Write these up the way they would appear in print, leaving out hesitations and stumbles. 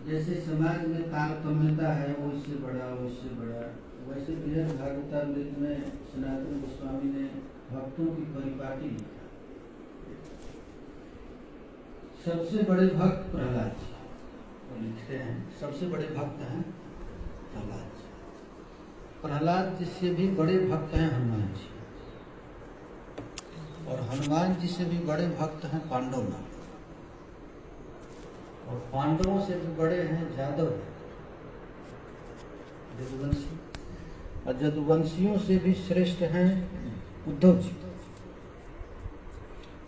जैसे समाज में तारतम्यता है, वो इससे बड़ा वो इससे बड़ा, वैसे बृहद भागवतामृत में सनातन गोस्वामी ने भक्तों की परिपाटी लिखा। सबसे बड़े भक्त प्रहलाद जी, वो लिखते हैं सबसे बड़े भक्त हैं प्रहलाद जी। प्रहलाद जी से भी बड़े भक्त हैं हनुमान जी, और हनुमान जी से भी बड़े भक्त हैं पांडवनाथ, और पांडवों से भी बड़े हैं जादव यदुवंशी, और यदुवंशियों से भी श्रेष्ठ हैं उद्धव जी,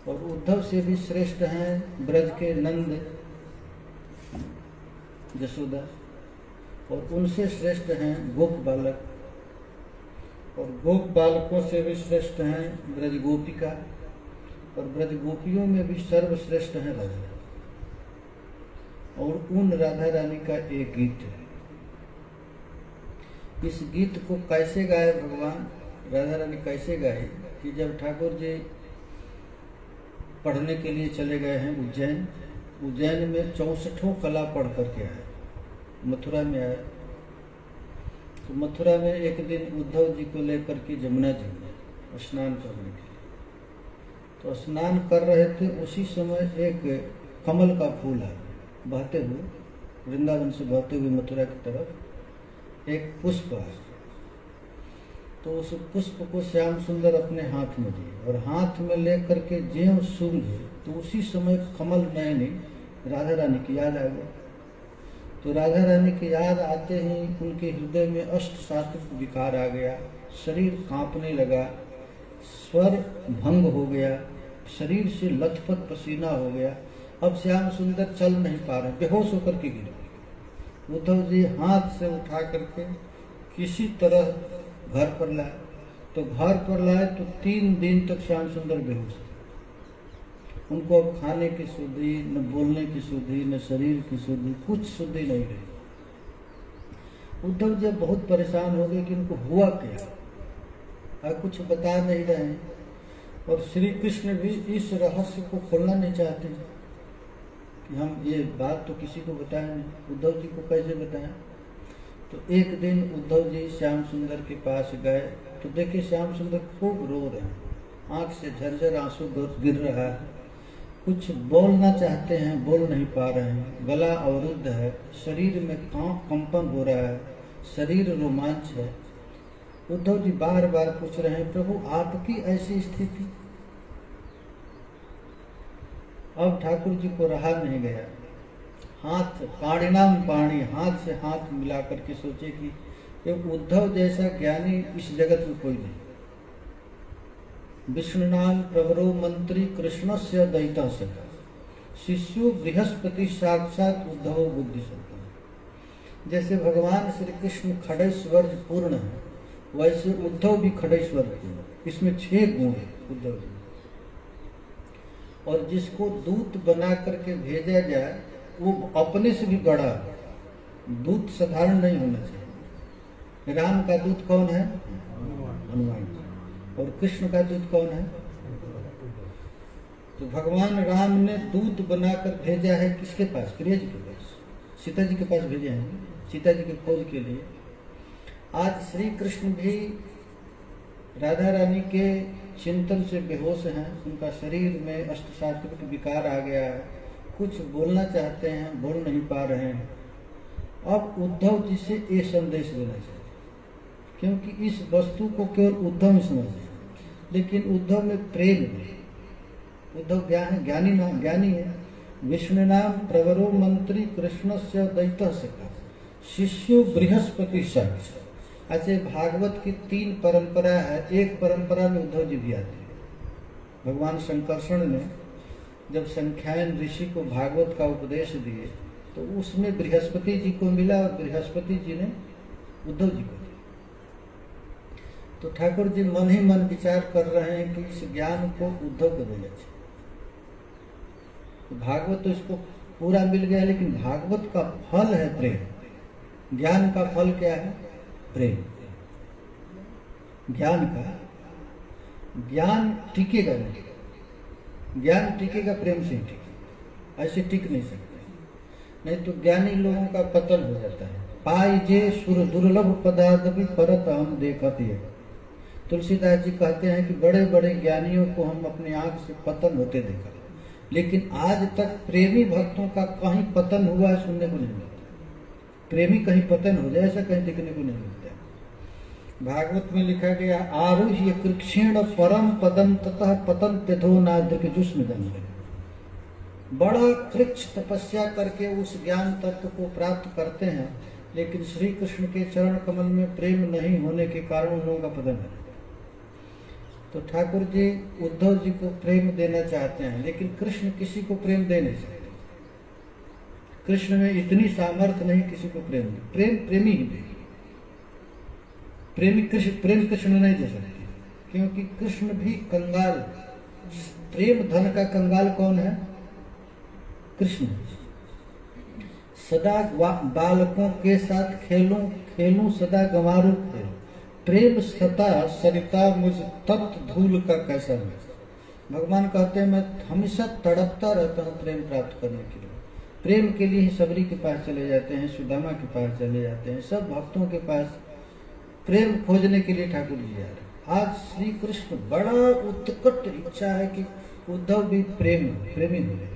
और उद्धव से भी श्रेष्ठ हैं ब्रज के नंद यशोदा, और उनसे श्रेष्ठ हैं गोप बालक, और गोप बालकों से भी श्रेष्ठ हैं ब्रज गोपिका, और ब्रज गोपियों में भी सर्वश्रेष्ठ हैं राधा। और उन राधा रानी का एक गीत है। इस गीत को कैसे गाए भगवान, राधा रानी कैसे गाए कि जब ठाकुर जी पढ़ने के लिए चले गए हैं उज्जैन, उज्जैन में 64 कला पढ़ करके आए, मथुरा में आए, तो मथुरा में एक दिन उद्धव जी को लेकर के जमुना जी में स्नान करने के लिए, तो स्नान कर रहे थे, उसी समय एक कमल का फूल आया बहते हुए, वृंदावन से बहते हुए मथुरा की तरफ एक पुष्प आया, तो उस पुष्प को श्याम सुंदर अपने हाथ में दिए, और हाथ में लेकर के ज्यों सूंघे तो उसी समय कमल नयनी राधा रानी की याद आ गई। तो राधा रानी की याद आते ही उनके हृदय में अष्ट सात्विक विकार आ गया, शरीर कांपने लगा, स्वर भंग हो गया, शरीर से लथपथ पसीना हो गया, अब श्याम सुंदर चल नहीं पा रहे, बेहोश होकर के गिर गए। उद्धव जी हाथ से उठा करके किसी तरह घर पर लाए, तो घर पर लाए तो 3 दिन तक श्याम सुंदर बेहोश थे। उनको अब खाने की सुधि, न बोलने की सुधि, न शरीर की सुधि, कुछ सुधि नहीं रही। उद्धव जी बहुत परेशान हो गए कि उनको हुआ क्या, और कुछ बता नहीं रहे हैं, और श्री कृष्ण भी इस रहस्य को खोलना नहीं चाहते कि हम ये बात तो किसी को बताएं नहीं, उद्धव जी को कैसे बताएं। तो एक दिन उद्धव जी श्याम सुंदर के पास गए, तो देखे श्याम सुंदर खूब रो रहे हैं, आंख से झरझर आंसू गिर रहा है, कुछ बोलना चाहते हैं बोल नहीं पा रहे हैं, गला अवरुद्ध है, शरीर में कंपन हो रहा है, शरीर रोमांच है। उद्धव जी बार बार पूछ रहे हैं, प्रभु आपकी ऐसी स्थिति। अब ठाकुर जी को रहा नहीं गया, हाथ पाणिनाम पाणी, हाथ से हाथ मिला करके सोचे कि उद्धव जैसा ज्ञानी इस जगत में कोई नहीं। विष्णु नाम प्रवरो मंत्री कृष्ण से दैता सका, शिष्यो बृहस्पति साक्षात उद्धव बुद्धि संपन्न। जैसे भगवान श्री कृष्ण खड़ेश्वर पूर्ण है, वैसे उद्धव भी खड़ेश्वर पूर्ण। इसमें 6 गुण है उद्धव जी। और जिसको दूत बना करके भेजा जाए वो अपने से भी बड़ा दूत साधारण नहीं होना चाहिए। राम का दूत कौन है? हनुमान जी। और कृष्ण का दूत कौन है? तो भगवान राम ने दूत बनाकर भेजा है किसके पास? प्रिय जी के पास, सीता जी के पास भेजे हैं, सीता जी की खोज के लिए। आज श्री कृष्ण भी राधा रानी के चिंतन से बेहोश हैं, उनका शरीर में अष्टसात्विक विकार आ गया है, कुछ बोलना चाहते हैं बोल नहीं पा रहे हैं। अब उद्धव जी से ये संदेश देना चाहिए, क्योंकि इस वस्तु को केवल उद्धव में समझते, लेकिन उद्धव में प्रेम नहीं। उद्धव ज्ञानी नाम ज्ञानी है। विष्णु नाम प्रवरो मंत्री कृष्ण से दैत्य सका, शिष्यो बृहस्पति साक्ष। ऐसे भागवत की 3 परंपरा है, एक परंपरा में उद्धव जी भी आते हैं। भगवान शंकरषण ने जब संख्यायन ऋषि को भागवत का उपदेश दिए तो उसमें बृहस्पति जी को मिला, और बृहस्पति जी ने उद्धव जी को दिया। तो ठाकुर जी मन ही मन विचार कर रहे हैं कि इस ज्ञान को उद्धव को देना चाहिए। तो भागवत तो इसको पूरा मिल गया, लेकिन भागवत का फल है प्रेम। ज्ञान का फल क्या है? प्रेम। ज्ञान का ज्ञान टिकेगा नहीं, ज्ञान टिकेगा प्रेम से टिकेगा, ऐसे टिक नहीं सकते। नहीं तो ज्ञानी लोगों का पतन हो जाता है। पाई जे सुर दुर्लभ पदार्थ भी परत हम देखते हैं। तुलसीदास जी कहते हैं कि बड़े बड़े ज्ञानियों को हम अपनी आंख से पतन होते देखा, लेकिन आज तक प्रेमी भक्तों का कहीं पतन हुआ है सुनने को नहीं मिलता। प्रेमी कहीं पतन हो जाए ऐसा कहीं देखने को नहीं मिलता। भागवत में लिखा गया, आरुह्य कृक्षेण परम पदम ततः पतन त्यथो नाद्रिक जुष्म दंड। बड़ा कृक्ष तपस्या करके उस ज्ञान तत्व को प्राप्त करते हैं, लेकिन श्री कृष्ण के चरण कमल में प्रेम नहीं होने के कारण उन लोगों का पतन है। तो ठाकुर जी उद्धव जी को प्रेम देना चाहते हैं, लेकिन कृष्ण किसी को प्रेम दे नहीं सकते। कृष्ण में इतनी सामर्थ्य नहीं किसी को प्रेम दे। प्रेम प्रेमी ही दे, प्रेम कृष्ण नहीं दे सकते, क्योंकि कृष्ण भी कंगाल। प्रेम धन का कंगाल कौन है? कृष्ण। सदा बालकों के साथ खेलूं सदा गंवारू खेल, प्रेम सता सरिता मुझ तप्त धूल का कैसा मैं। भगवान कहते हैं मैं हमेशा तड़पता रहता हूँ प्रेम प्राप्त करने के लिए। प्रेम के लिए ही सबरी के पास चले जाते हैं, सुदामा के पास चले जाते हैं, सब भक्तों के पास प्रेम खोजने के लिए ठाकुर जी आ रहे। आज श्री कृष्ण बड़ा उत्कट इच्छा है कि उद्धव भी प्रेमी हो रहे।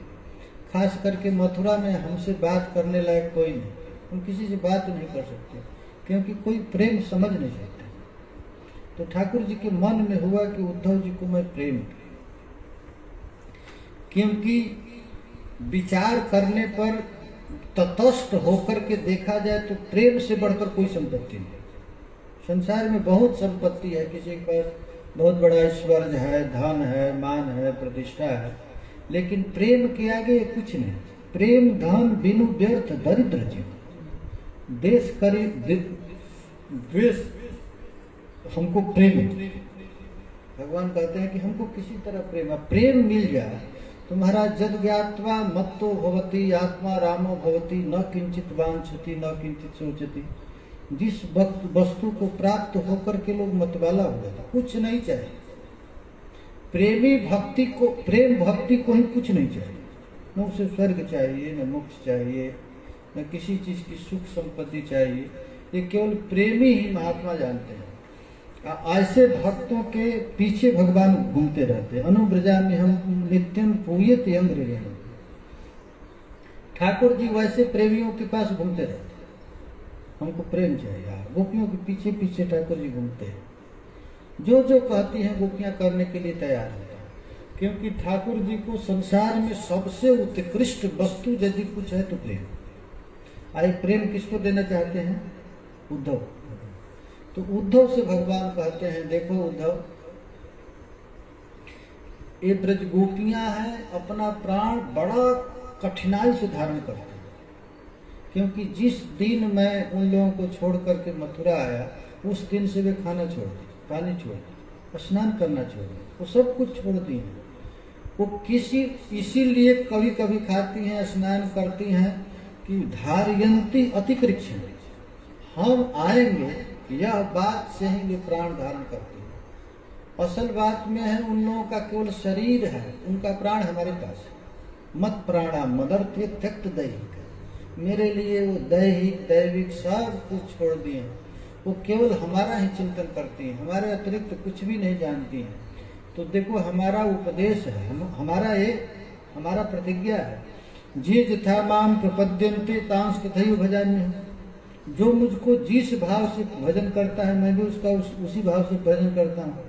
खास करके मथुरा में हमसे बात करने लायक कोई नहीं, हम किसी से बात नहीं कर सकते क्योंकि कोई प्रेम समझ नहीं सकते। तो ठाकुर जी के मन में हुआ कि उद्धव जी को मैं प्रेम, क्योंकि विचार करने पर तटस्थ होकर के देखा जाए तो प्रेम से बढ़कर कोई संपत्ति नहीं। संसार में बहुत संपत्ति है, किसी के पास बहुत बड़ा ऐश्वर्य है, धन है, मान है, प्रतिष्ठा है, लेकिन प्रेम के आगे कुछ नहीं। प्रेम धन बिनु व्यर्थ दरिद्र जीव। द्वेष हमको प्रेम, भगवान कहते हैं कि हमको किसी तरह प्रेम मिल जाए तो महाराज जद ज्ञात्वा मत्तो भवति आत्मा रामो भवति न किंचित वांछति न किंचित सोचति। जिस वस्तु को प्राप्त होकर के लोग मतवाला हो जाता, कुछ नहीं चाहिए। प्रेम भक्ति को ही कुछ नहीं चाहिए, न उसे स्वर्ग चाहिए, न मोक्ष चाहिए, न किसी चीज की सुख संपत्ति चाहिए। ये केवल प्रेमी ही महात्मा जानते हैं। ऐसे भक्तों के पीछे भगवान घूमते रहते हैं। अनुब्रजा में हम नित्यम पूयत अंग्रेज। ठाकुर जी वैसे प्रेमियों के पास घूमते रहते, हमको प्रेम चाहिए यार। गोपियों के पीछे पीछे ठाकुर जी घूमते हैं, जो जो कहती हैं गोपियां करने के लिए तैयार होते हैं, क्योंकि ठाकुर जी को संसार में सबसे उत्कृष्ट वस्तु यदि कुछ है तो प्रेम। आई प्रेम किसको देना चाहते हैं? उद्धव। तो उद्धव से भगवान कहते हैं, देखो उद्धव, ये ब्रज गोपियां हैं, अपना प्राण बड़ा कठिनाई से धारण करते हैं, क्योंकि जिस दिन मैं उन लोगों को छोड़ करके मथुरा आया उस दिन से वे खाना छोड़ दी, पानी छोड़ दी, स्नान करना छोड़ दी, वो सब कुछ छोड़ दी हैं। वो इसीलिए कभी कभी खाती हैं, स्नान करती हैं कि धारयंती अतिकृष्ण, हम आएंगे यह बात से ही वे प्राण धारण करती हैं। असल बात में है उन लोगों का केवल शरीर है, उनका प्राण हमारे पास है। मत प्राणा मदर्थे त्यक्त दैहिक, मेरे लिए वो दैहिक दैविक सब कुछ छोड़ दिए। वो केवल हमारा ही चिंतन करती हैं, हमारे अतिरिक्त कुछ भी नहीं जानती हैं। तो देखो हमारा उपदेश है, हमारा प्रतिज्ञा है, जे जथा माम प्रपद्यन्ते तांस तथैव भजाम्यहम्। जो मुझको जिस भाव से भजन करता है मैं भी उसका उसी भाव से भजन करता हूँ।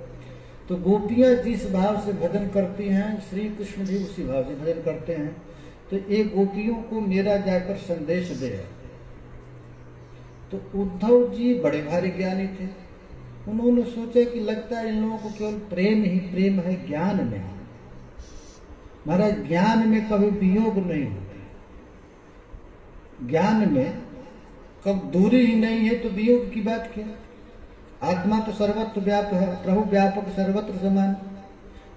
तो गोपियां जिस भाव से भजन करती हैं, श्री कृष्ण भी उसी भाव से भजन करते हैं। तो ये गोपियों को मेरा जाकर संदेश दे। तो उद्धव जी बड़े भारी ज्ञानी थे, उन्होंने सोचा कि लगता है इन लोगों को केवल प्रेम ही प्रेम है, ज्ञान में। महाराज ज्ञान में कभी वियोग नहीं होता, ज्ञान में कब दूरी ही नहीं है तो वियोग की बात क्या। आत्मा तो सर्वत्र व्यापक है, प्रभु व्यापक सर्वत्र समान।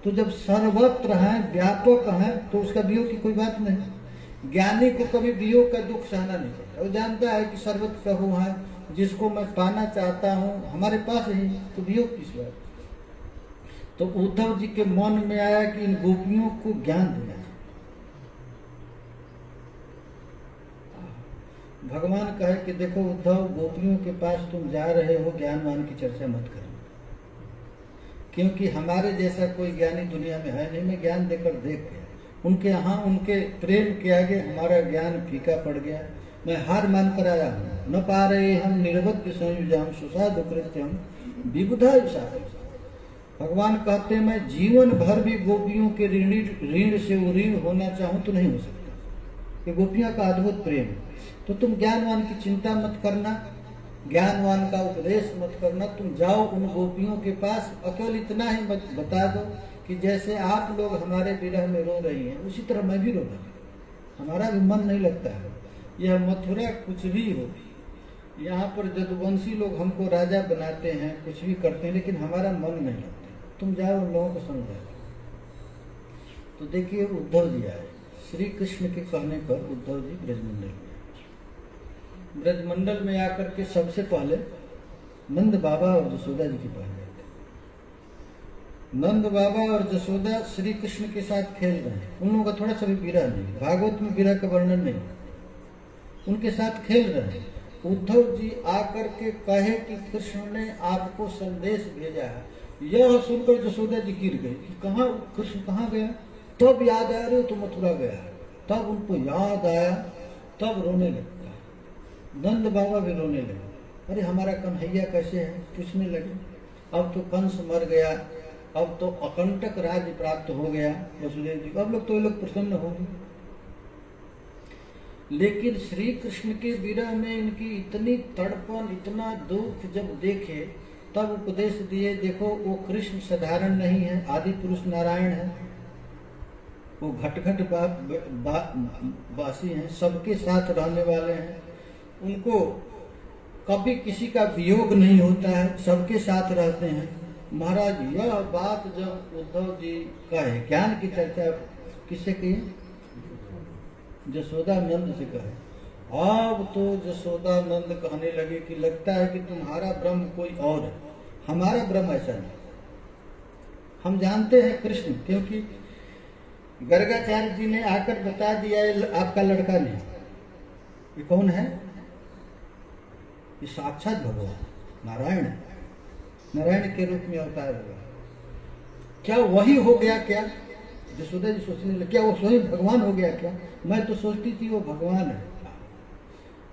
तो जब सर्वत्र है, व्यापक है, तो उसका वियोग की कोई बात नहीं। ज्ञानी को कभी वियोग का दुख सहना नहीं पड़ता, वो जानता है कि सर्वत्र प्रभु है, जिसको मैं पाना चाहता हूँ हमारे पास ही, तो वियोग किस बात। तो उद्धव जी के मन में आया कि इन गोपियों को ज्ञान देना। भगवान कहे कि देखो उद्धव, गोपियों के पास तुम जा रहे हो, ज्ञानवान की चर्चा मत करना, क्योंकि हमारे जैसा कोई ज्ञानी दुनिया में है नहीं। मैं ज्ञान देकर देख गया, उनके यहाँ उनके प्रेम के आगे हमारा ज्ञान फीका पड़ गया। मैं हार मान कर आया हूँ। न पा रहे हम निर्वध्य संयुजाम सुसाधु कृत्यम विबुधा। भगवान कहते मैं जीवन भर भी गोपियों के ऋण से ऋण होना चाहूं तो नहीं हो सकता। ये गोपियों का अद्भुत प्रेम है। तो तुम ज्ञानवान की चिंता मत करना, ज्ञानवान का उपदेश मत करना। तुम जाओ उन गोपियों के पास, अकेले इतना ही मत बता दो कि जैसे आप लोग हमारे विरह में रो रही हैं, उसी तरह मैं भी रो रहा हूं, हमारा भी मन नहीं लगता है। यह मथुरा कुछ भी हो, यहाँ पर जदुवंशी लोग हमको राजा बनाते हैं, कुछ भी करते हैं, लेकिन हमारा मन नहीं लगता। तुम जाओ उन लोगों को समझाओ। तो देखिए उद्धव जी आए, श्री कृष्ण के कहने पर उद्धव जी ब्रजमंडल में आए। ब्रजमंडल में आकर के सबसे पहले नंद बाबा और जसोदा जी के पास गए थे। नंद बाबा और जसोदा श्री कृष्ण के साथ खेल रहे हैं। उन लोगों का थोड़ा सा भी विरह नहीं, भागवत में विरह का वर्णन नहीं, उनके साथ खेल रहे हैं। उद्धव जी आकर के कहे कि कृष्ण ने आपको संदेश भेजा है। यह सुनकर जसोदा जी गिर गई कि कहाँ कृष्ण कहाँ गया। तब याद आया, अरे तो मथुरा गया। तब उनको याद आया, तब रोने लगता। नंद बाबा भी रोने लगे, अरे हमारा कन्हैया कैसे है, पूछने लगे। अब तो कंस मर गया, अब तो अकंटक राज्य प्राप्त हो गया वसुदेव जी को, अब लोग तो लोग प्रसन्न होंगे। लेकिन श्री कृष्ण के विरह में इनकी इतनी तड़पन, इतना दुख जब देखे, तब उपदेश दिए, देखो वो कृष्ण साधारण नहीं है, आदि पुरुष नारायण है, वो घट घट वासी हैं, सबके साथ रहने वाले हैं, उनको कभी किसी का वियोग नहीं होता है, सबके साथ रहते हैं। महाराज यह बात जब उद्धव जी कहे, ज्ञान की चर्चा किससे की, जसोदा नंद से कहे। अब तो जसोदा नंद कहने लगे कि लगता है कि तुम्हारा ब्रह्म कोई और है, हमारा ब्रह्म ऐसा नहीं। हम जानते हैं कृष्ण, क्योंकि गर्गाचार्य जी ने आकर बता दिया आपका लड़का नहीं। ये कौन है, ये साक्षात भगवान नारायण है, नारायण के रूप में अवतार हुआ। क्या वही हो गया क्या? जसोदा जी सोचने लगे, क्या वो स्वयं भगवान हो गया क्या? मैं तो सोचती थी वो भगवान है।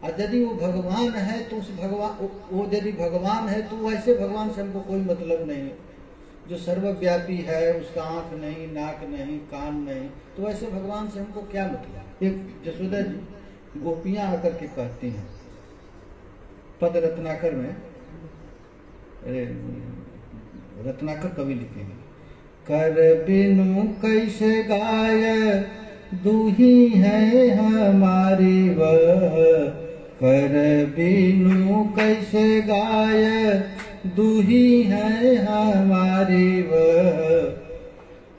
और यदि वो भगवान है तो उस भगवान, वो यदि भगवान है तो वैसे भगवान से हमको कोई मतलब नहीं है, जो सर्वव्यापी है, उसका आंख नहीं, नाक नहीं, कान नहीं, तो वैसे भगवान से हमको क्या मतलब। एक जसोदा जी गोपियां आकर के कहती हैं, पद रत्नाकर में, रत्नाकर कवि लिखेंगे, कर बिनु कैसे गाय दूही है हमारी वह, कर बिनु कैसे गाय दूही है हमारी वह,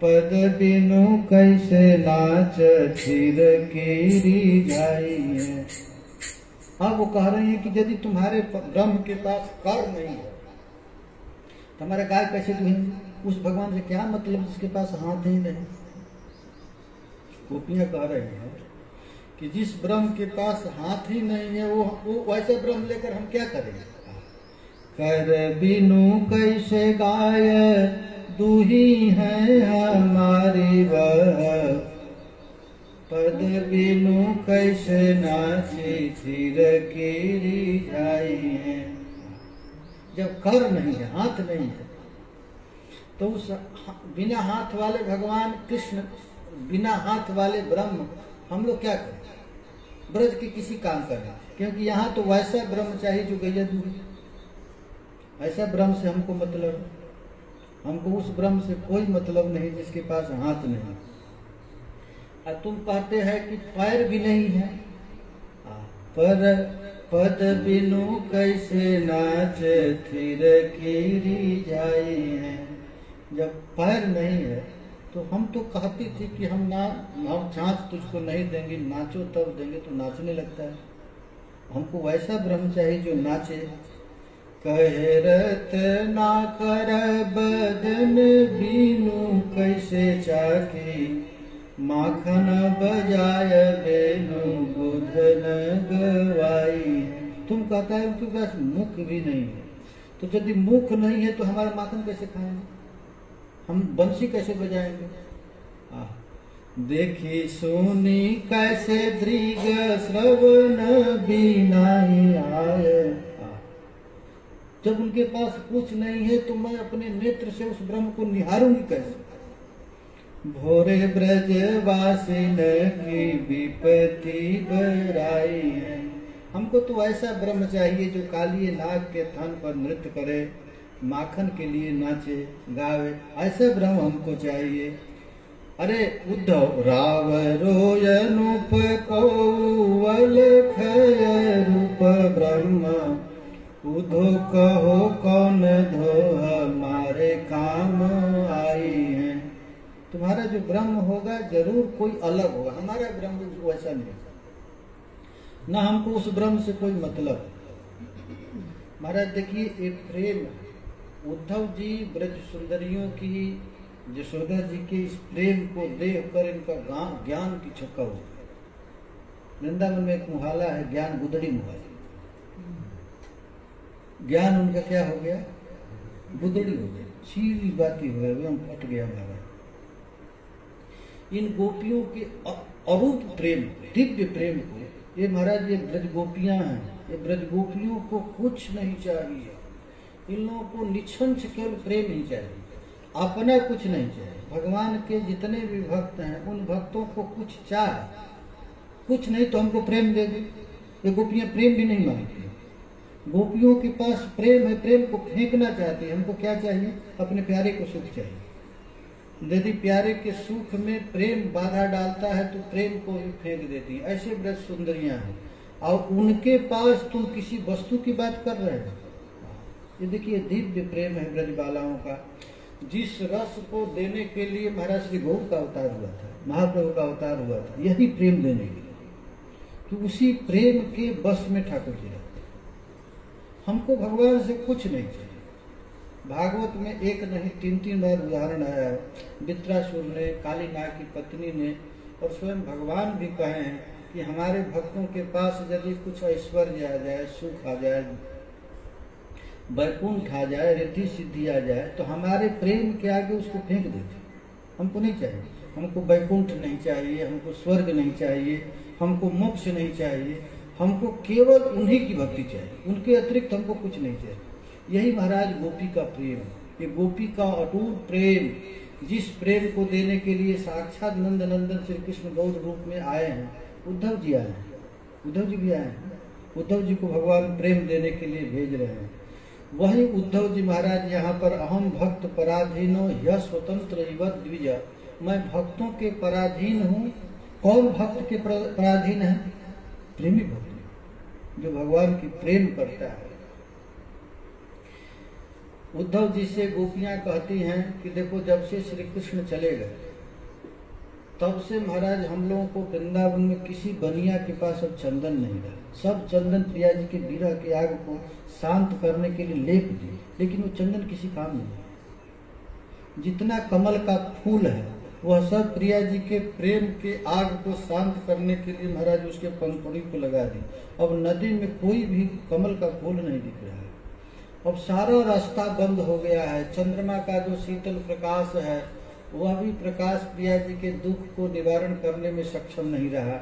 पद बिनु कैसे नाच छिर केरी जाई है। अब वो कह रहे हैं कि यदि तुम्हारे ब्रह्म के पास कर नहीं है तो हमारा गाय कैसे दूहेंगे? उस भगवान से क्या मतलब जिसके पास हाथ ही नहीं। गोपियां कह रही हैं कि जिस ब्रह्म के पास हाथ ही नहीं है, वो वैसे ब्रह्म लेकर हम क्या करेंगे। कर बिनु कैसे गाय दूही है हमारी वह, पद बिनु कैसे नाची सिर केरी जाई है। जब कर नहीं है, हाथ नहीं है, तो उस बिना हाथ वाले भगवान कृष्ण, बिना हाथ वाले ब्रह्म, हम लोग क्या करें? ब्रज के किसी काम करें, क्योंकि यहाँ तो वैसा ब्रह्म चाहिए जो गैया दूध। ऐसा ब्रह्म से हमको मतलब, हमको उस ब्रह्म से कोई मतलब नहीं जिसके पास हाथ नहीं। और तुम कहते हैं कि पैर भी नहीं है, पर पद बिनु कैसे नाच थिर कीरी जाई है। जब पैर नहीं है तो हम तो कहती थी कि हम छाछ तुझको नहीं देंगे, नाचो तब देंगे, तो नाचने लगता है। हमको वैसा ब्रह्म चाहिए जो नाचे। कहरत ना कर बदन बीनू कैसे चाकी, माखन बजाय बेनु बुध न गवाई। तुम कहता है उनके पास मुख भी नहीं है, तो यदि मुख नहीं है तो हमारा माखन कैसे खाएंगे, हम बंसी कैसे बजाएंगे। देखी सुनी कैसे दृग श्रवण बिनाई आए। जब उनके पास कुछ नहीं है तो मैं अपने नेत्र से उस ब्रह्म को निहारूंगी कैसे। भोरे ब्रजवासिन की विपत्ति बराई है। हमको तो ऐसा ब्रह्म चाहिए जो कालिए नाग के थन पर नृत्य करे, माखन के लिए नाचे गावे, ऐसा ब्रह्म हमको चाहिए। अरे उद्धव राव रोयनुप कौवल खय रूप ब्रह्म, उधो कहो कौन धो हमारे काम आई है। तुम्हारा जो ब्रह्म होगा जरूर कोई अलग होगा, हमारा ब्रह्म वैसा नहीं, ना हमको उस ब्रह्म से कोई मतलब। महाराज देखिए एक प्रेम, उद्धव जी ब्रज सुंदरियों की, यशोदा जी के इस प्रेम को देख कर इनका ज्ञान की छक्का हो। वृंदावन में एक मुहाला है, ज्ञान गुदड़ी मुहाला। ज्ञान उनका क्या हो गया, गुदड़ी हो गया, सीधी बाती हो गया, एकदम फट गया महाराज। इन गोपियों के अरूप प्रेम, दिव्य प्रेम को, ये महाराज ये ब्रज गोपियां हैं, ये ब्रज गोपियों को कुछ नहीं चाहिए, इन लोगों को निछंच केवल प्रेम ही चाहिए, अपना कुछ नहीं चाहिए। भगवान के जितने भी भक्त हैं उन भक्तों को कुछ चाह, कुछ नहीं तो हमको प्रेम दे दे। ये गोपियां प्रेम भी नहीं मांगती, गोपियों के पास प्रेम है, प्रेम को फेंकना चाहती है। हमको क्या चाहिए, अपने प्यारे को सुख चाहिए। यदि प्यारे के सुख में प्रेम बाधा डालता है तो प्रेम को ही फेंक देती है। ऐसे ब्रज सुंदरियां हैं और उनके पास तुम किसी वस्तु की बात कर रहे हो। ये देखिए दिव्य प्रेम है ब्रज बालाओं का, जिस रस को देने के लिए महाराज श्री गौर का अवतार हुआ था, महाप्रभु का अवतार हुआ था, यही प्रेम देने के लिए। तो उसी प्रेम के बस में ठाकुर जी रहते। हमको भगवान से कुछ नहीं चाहिए। भागवत में एक नहीं 3-3 बार उदाहरण आया है, वित्रासुर ने, काली नाग की पत्नी ने, और स्वयं भगवान भी कहे हैं कि हमारे भक्तों के पास यदि कुछ ऐश्वर्य आ जाए, सुख आ जाए, वैकुंठ आ जाए, रिद्धि सिद्धि आ जाए, तो हमारे प्रेम के आगे उसको फेंक देते। हमको नहीं चाहिए, हमको वैकुंठ नहीं चाहिए, हमको स्वर्ग नहीं चाहिए, हमको मोक्ष नहीं चाहिए, हमको केवल उन्हीं की भक्ति चाहिए, उनके अतिरिक्त हमको कुछ नहीं चाहिए। यही महाराज गोपी का प्रेम, ये गोपी का अटूट प्रेम, जिस प्रेम को देने के लिए साक्षात नंद नंदन श्री कृष्ण गौर रूप में आए हैं। उद्धव जी आए हैं, उद्धव जी भी आए हैं, उद्धव जी को भगवान प्रेम देने के लिए भेज रहे हैं। वही उद्धव जी महाराज यहाँ पर अहम भक्त पराधीनो ह्य स्वतंत्र इव द्विज, मैं भक्तों के पराधीन हूँ। कौन भक्त के पराधीन है, प्रेमी भक्त जो भगवान की प्रेम करता है। उद्धव जी से गोपियां कहती हैं कि देखो जब से श्री कृष्ण चले गए तब से महाराज हम लोगों को वृंदावन में किसी बनिया के पास अब चंदन नहीं रहा। सब चंदन प्रिया जी के विरह के आग को शांत करने के लिए लेप दिए, लेकिन वो चंदन किसी काम नहीं। जितना कमल का फूल है वह सब प्रिया जी के प्रेम के आग को शांत करने के लिए महाराज उसके पंखुड़ी को लगा दी। अब नदी में कोई भी कमल का फूल नहीं दिख रहा है, अब सारा रास्ता बंद हो गया है। चंद्रमा का जो शीतल प्रकाश है वह भी प्रकाश प्रिया जी के दुख को निवारण करने में सक्षम नहीं रहा,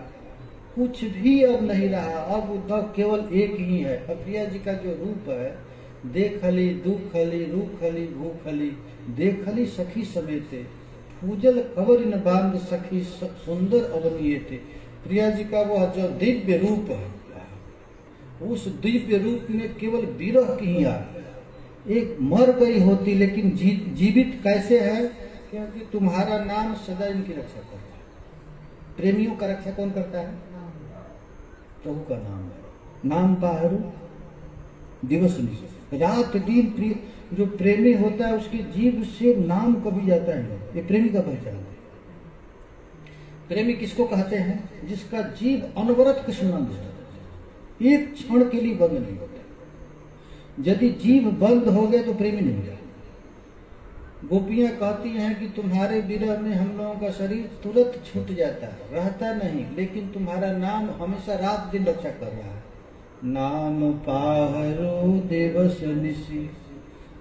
कुछ भी अब नहीं रहा। अब उद्धव केवल एक ही है। अब प्रिया जी का जो रूप है, देखली दुखली रूखली भूखली देखली सखी समेते पूजल कवर न बांध सखी सुंदर अवनीय थे। प्रिया जी का वह जो दिव्य रूप है, उस दिव्य रूप में केवल विरह की ही आग। एक मर गई होती लेकिन जीवित कैसे है, क्योंकि तुम्हारा नाम सदा इनकी रक्षा करता है। प्रेमियों का रक्षा कौन करता है, प्रभु का नाम है। नाम पाहरू दिवस निशा, रात दिन प्रिय जो प्रेमी होता है उसके जीव से नाम कभी जाता है। ये प्रेमी का पहचान है। प्रेमी किसको कहते हैं, जिसका जीव अनवरत कृष्ण नाम लेता है, एक क्षण के लिए बंद नहीं होता। यदि जीव बंद हो गया तो प्रेमी नहीं रहा। गोपियां कहती हैं कि तुम्हारे विरह में हम लोगों का शरीर तुरंत छूट जाता है, रहता नहीं, लेकिन तुम्हारा नाम हमेशा रात दिन रक्षा कर रहा है। नाम पाहरो दिवस निशी,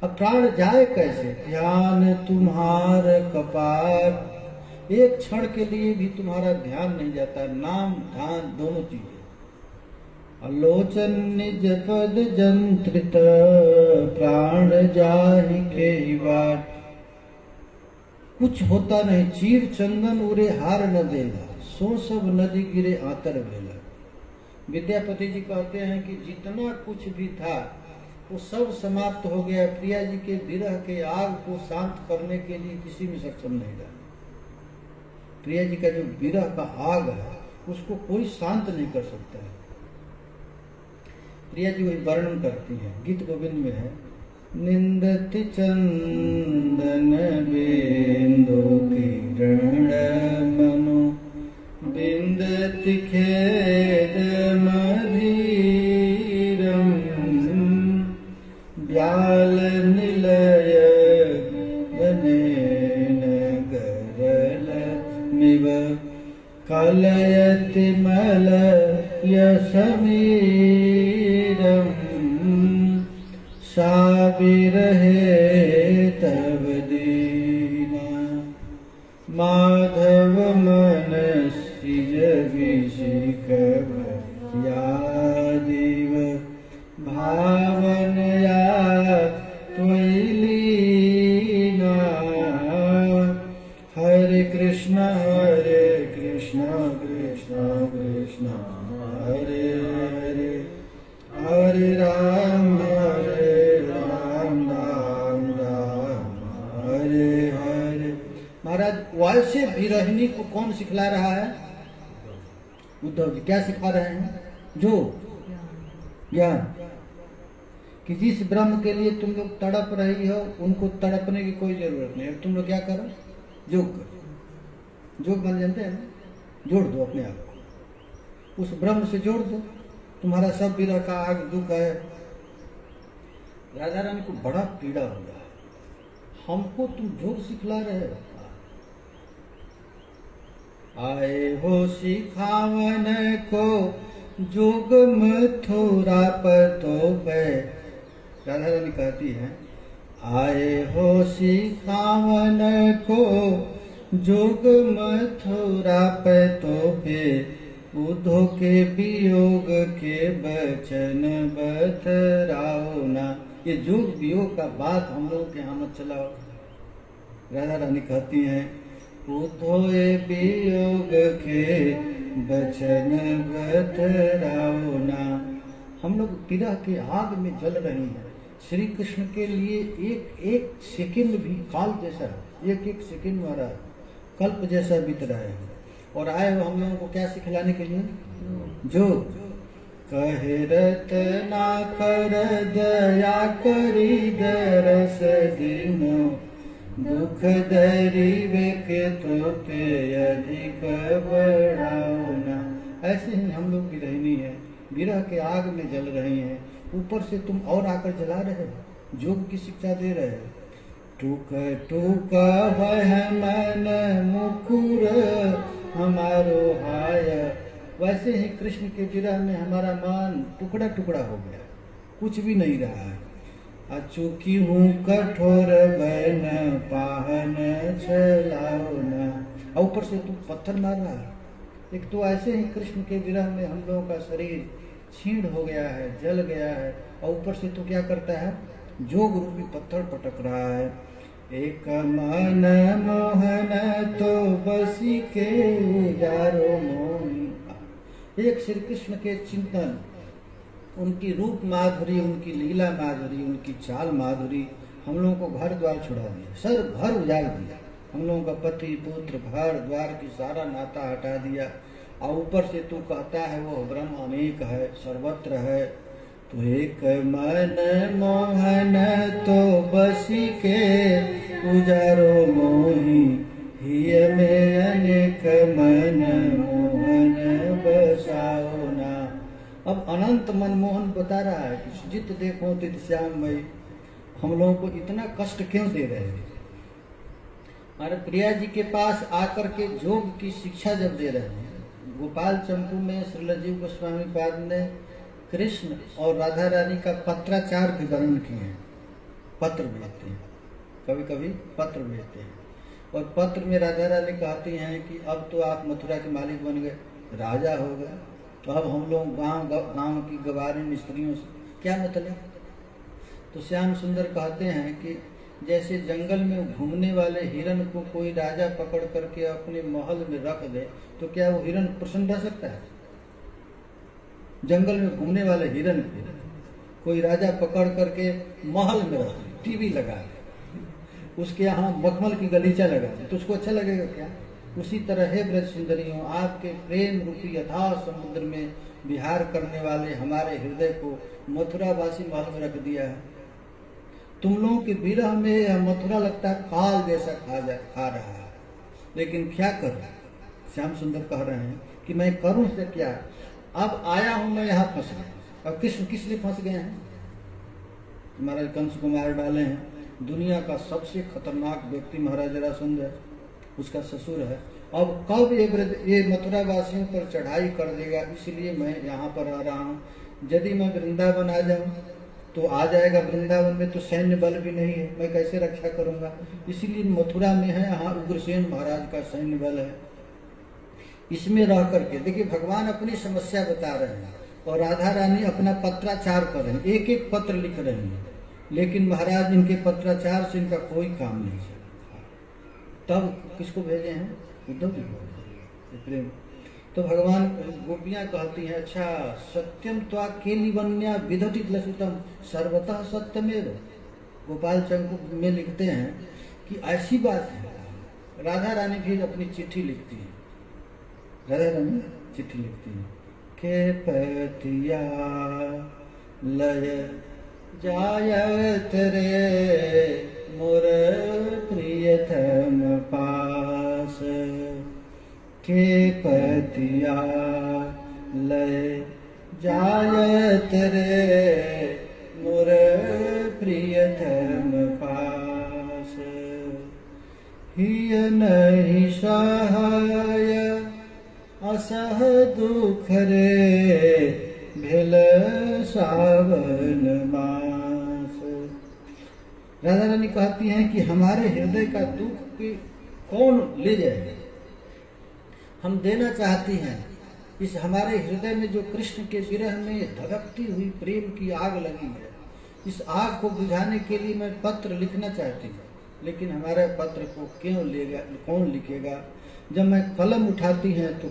अब प्राण जाए कैसे? ध्यान तुम्हार कपाट, एक क्षण के लिए भी तुम्हारा ध्यान नहीं जाता। नाम ध्यान दोनों चीजें। आलोचन निज पद जंत्रित, प्राण जाहि के बाट, कुछ होता नहीं, चीर चंदन उरे हार न देला, सो सब नदी गिरे आतर बेला। विद्यापति जी कहते हैं कि जितना कुछ भी था वो सब समाप्त हो गया। प्रिया जी के विरह के आग को शांत करने के लिए किसी में सक्षम नहीं रहा। प्रिया जी का जो विरह का आग है उसको कोई शांत नहीं कर सकता है। प्रिया जी वही वर्णन करती हैं, गीत गोविंद में है, निंदति चंदन बिंदु किरण मनु, बिंदति खेद मधीरम, व्याल निलय बनेन गरल मिव, कलयति मलय समीरम, साबिरहे तव दीना, माधव मनसि जगिषिक यादिव, भावनया त्वयि लीना। हरे कृष्ण कृष्ण कृष्ण हरे हरे, हरे राम राम राम हरे हरे। महाराज वैसे विरहिणी को कौन सिखला रहा है? उद्धव जी क्या सिखा रहे हैं? जो ज्ञान, कि जिस ब्रह्म के लिए तुम लोग तड़प रही हो उनको तड़पने की कोई जरूरत नहीं। अब तुम लोग क्या करो? योग करो। योग मान जानते हैं ना? जोड़ दो अपने आप को, उस ब्रह्म से जोड़ दो। तुम्हारा सब विरह का आग दुख है। राधा रानी को बड़ा पीड़ा हो रहा है, हमको तुम योग सिखला रहे हो। आए हो सिखावन को जोग मथुरा पतो पे। राधा रानी कहती है, आए हो सिखावन को जोग मथुरा पतो पे, उद्धव के वियोग के बचन बतराओ ना। ये जोग वियोग का बात हम लोग के यहाँ मत चलाओ। राधा रानी कहती हैं, उद्धव वियोग के बचन बतराओ ना। हम लोग विरह के आग में जल रहे हैं। श्री कृष्ण के लिए एक एक सेकंड भी काल जैसा है, एक एक सेकंड हमारा कल्प जैसा बीत रहा है। और आए वो हम लोगों को क्या सिखलाने के लिए? जो कहे रतना कर दया करी दरस दिनो, दुख दरिवे के तो पे अधिक बढ़ाओ ना। ऐसे ही हम लोग की रहनी है, विरह के आग में जल रही हैं, ऊपर से तुम और आकर जला रहे हो, योग की शिक्षा दे रहे हो। टूक टूक वह मन मुकुर हमारो हाय। वैसे ही कृष्ण के विरह में हमारा मन टुकड़ा टुकड़ा हो गया, कुछ भी नहीं रहा है। अचूकी हूँ कठोर बन पाहन चलाओ ना। और ऊपर से तू पत्थर मार रहा है। एक तो ऐसे ही कृष्ण के विरह में हम लोगों का शरीर छीण हो गया है, जल गया है, और ऊपर से तू क्या करता है? जोग रूपी पत्थर पटक रहा है। एक मन मोहन तो बसी के उजारो मोही। एक श्री कृष्ण के चिंतन, उनकी रूप माधुरी, उनकी लीला माधुरी, उनकी चाल माधुरी हम लोगों को घर द्वार छुड़ा दिया, सर घर उजाड़ दिया। हम लोगों का पति पुत्र घर द्वार की सारा नाता हटा दिया। और ऊपर से तू कहता है वो ब्रह्म अनेक है, सर्वत्र है। तो एक मन मोहन तो बसी के उजारो मोही, हिय में अनेक मन मोहन बसाओ ना। अब अनंत मनमोहन बता रहा है कि जित देखो तित श्याममयी। हम लोगों को इतना कष्ट क्यों दे रहे हैं? हमारे प्रिया जी के पास आकर के योग की शिक्षा जब दे रहे हैं, गोपाल चंपू में श्रीलजीव गोस्वामी पाद ने कृष्ण और राधा रानी का पत्राचार भी वर्णन किए हैं। पत्र भेजते हैं, कभी कभी पत्र भेजते हैं, और पत्र में राधा रानी कहती हैं कि अब तो आप मथुरा के मालिक बन गए, राजा हो गए, तो अब हम लोग गांव की गवारी स्त्रियों से क्या मतलब। तो श्याम सुंदर कहते हैं कि जैसे जंगल में घूमने वाले हिरण को कोई राजा पकड़ करके अपने महल में रख दे, तो क्या वो हिरण प्रसन्न रह सकता है? जंगल में घूमने वाले हिरण को कोई राजा पकड़ करके महल में रख दे, टीवी लगा दे, उसके यहाँ मखमल की गलीचा लगा दे, तो उसको अच्छा लगेगा क्या? उसी तरह है ब्रज सुंदरियों, आपके प्रेम रूपी यथा समुद्र में विहार करने वाले हमारे हृदय को मथुरावासी महल में रख दिया है। तुम लोगों के विरह में यह मथुरा लगता है काल जैसा खा रहा है, लेकिन क्या करूं? श्याम सुंदर कह रहे हैं कि मैं करूं से क्या, अब आया हूं मैं यहाँ फंस गया। अब कृष्ण किस लिए फंस गए हैं? महाराज कंस को मार डाले हैं, दुनिया का सबसे खतरनाक व्यक्ति महाराज जरासंध है, उसका ससुर है। अब कब ये मथुरा वासियों पर चढ़ाई कर देगा, इसलिए मैं यहाँ पर आ रहा हूँ। यदि मैं वृंदावन आ जाऊँ तो आ जाएगा, वृंदावन में तो सैन्य बल भी नहीं है, मैं कैसे रक्षा करूंगा? इसीलिए मथुरा में है, यहाँ उग्रसेन महाराज का सैन्य बल है। इसमें रह करके देखिए भगवान अपनी समस्या बता रहे हैं और राधा रानी अपना पत्राचार कर रहे हैं, एक एक पत्र लिख रहे हैं, लेकिन महाराज इनके पत्राचार से इनका कोई काम नहीं है। तब किसको भेजे हैं? उद्धव जी को प्रेम। तो भगवान गोपियां कहती हैं, अच्छा सत्यम त्वा केलिवन्या विदति लसितम सर्वतः सत्यमेव। गोपाल चंपू में लिखते हैं कि ऐसी बात है। राधा रानी भी अपनी चिट्ठी लिखती है, राधा रानी चिट्ठी लिखती है, के पतिया लय जायत रे मोर प्रियतम पास, के पतिया लय जायत रे मोर प्रियतम पास, हिय नहीं सहाय असह दुख रे भेल सावन मास। राधा रानी कहती हैं कि हमारे हृदय का दुख की कौन ले जाएगा? हम देना चाहती हैं, इस हमारे हृदय में जो कृष्ण के विरह में धड़कती हुई प्रेम की आग लगी है, इस आग को बुझाने के लिए मैं पत्र लिखना चाहती हूँ, लेकिन हमारे पत्र को क्यों लेगा, कौन लिखेगा? जब मैं कलम उठाती हैं तो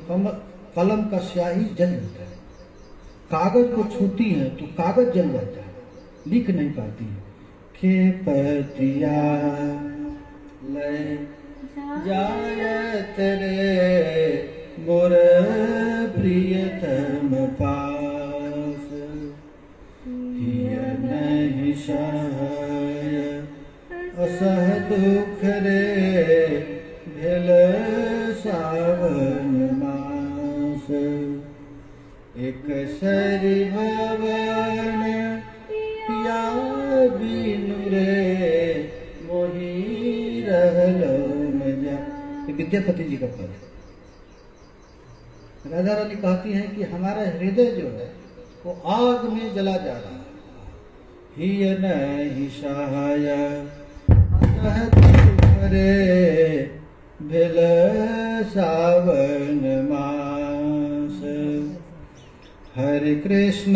कलम का स्याही जल जाता है, कागज को छूती हैं तो कागज जल जाता है, लिख नहीं पाती है। के पतिया लय जायत रे मोर प्रियतम पास, हिय नहीं सहाय असह दुख रे भेल सावन मास, एक सरी भवन पिया बिनु रे मोही रहलो न जा। विद्यापति जी का पद। राधा रानी कहती हैं कि हमारा हृदय जो है वो आग में जला जा रहा है। हिय नहीं सहाय असह दुख रे भेल सावन मास, हरे कृष्ण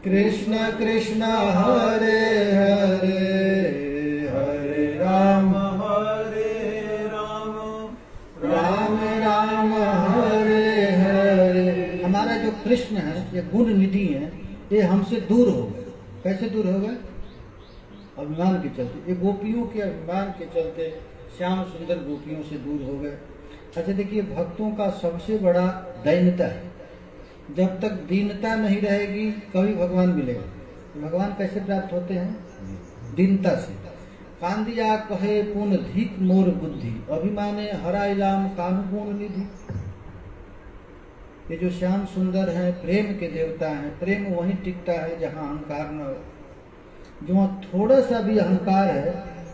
कृष्ण कृष्ण हरे हरे, हरे राम राम राम हरे हरे। हमारा जो कृष्ण है, ये गुण निधि है, ये हमसे दूर हो गए। कैसे दूर हो गए? अभिमान के चलते। ये गोपियों के अभिमान के चलते श्याम सुंदर गोपियों से दूर हो गए। अच्छा देखिए, भक्तों का सबसे बड़ा दैन्यता है। जब तक दीनता नहीं रहेगी कभी भगवान मिलेगा। भगवान कैसे प्राप्त होते हैं? दीनता से। कांदिया कहे पुन धिक मोर बुद्धि, अभिमाने हरा इलाम कानुगुण निधि। ये जो श्याम सुंदर है, प्रेम के देवता हैं। प्रेम वहीं टिकता है जहाँ अहंकार न हो। जो थोड़ा सा भी अहंकार है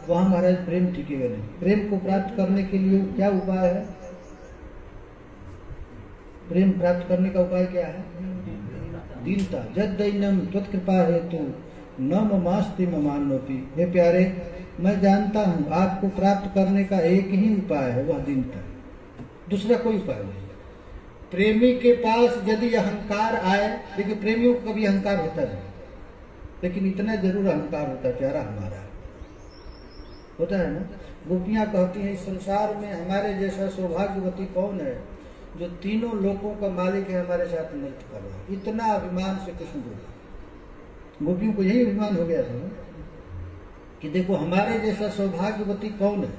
वहां महाराज प्रेम टिकेगा नहीं। प्रेम को प्राप्त करने के लिए क्या उपाय है? प्रेम प्राप्त करने का उपाय क्या है? दीनता। जद दैन्यम त्वत्कृपा हेतु न ममास्ति ममान्योपि। हे प्यारे, मैं जानता हूँ आपको प्राप्त करने का एक ही उपाय है, वह दीनता। दूसरा कोई उपाय नहीं। प्रेमी के पास यदि अहंकार आए, देखिए प्रेमियों को कभी अहंकार होता नहीं, लेकिन इतना जरूर अहंकार होता है प्यारा हमारा, होता है ना। गोपियां कहती हैं इस संसार में हमारे जैसा सौभाग्यवती कौन है जो तीनों लोकों का मालिक है, हमारे साथ नृत्य कर रहा है। इतना अभिमान से कृष्ण बोले। गोपियों को यही अभिमान हो गया था कि देखो हमारे जैसा सौभाग्यवती कौन है।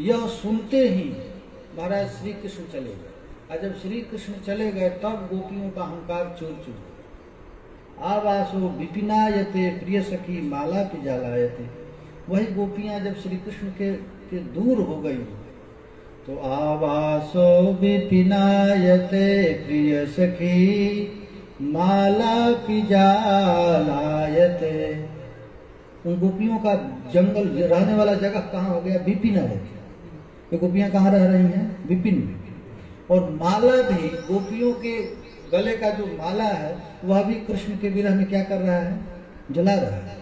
यह सुनते ही महाराज श्री कृष्ण चले गए, और जब श्री कृष्ण चले गए तब गोपियों का अहंकार चूर चूर। आवासो विपिनायते प्रिय सखी माला पिजालायते। वही गोपियां जब श्री कृष्ण के दूर हो गई तो आवासो विपिनायते प्रिय सखी माला पिजालायते। उन गोपियों का जंगल रहने वाला जगह कहाँ हो गया? विपिनायते। ये गोपियां कहाँ रह रही हैं? विपिन में। और माला भी गोपियों के गले का जो माला है वह भी कृष्ण के विरह में क्या कर रहा है? जला रहा है।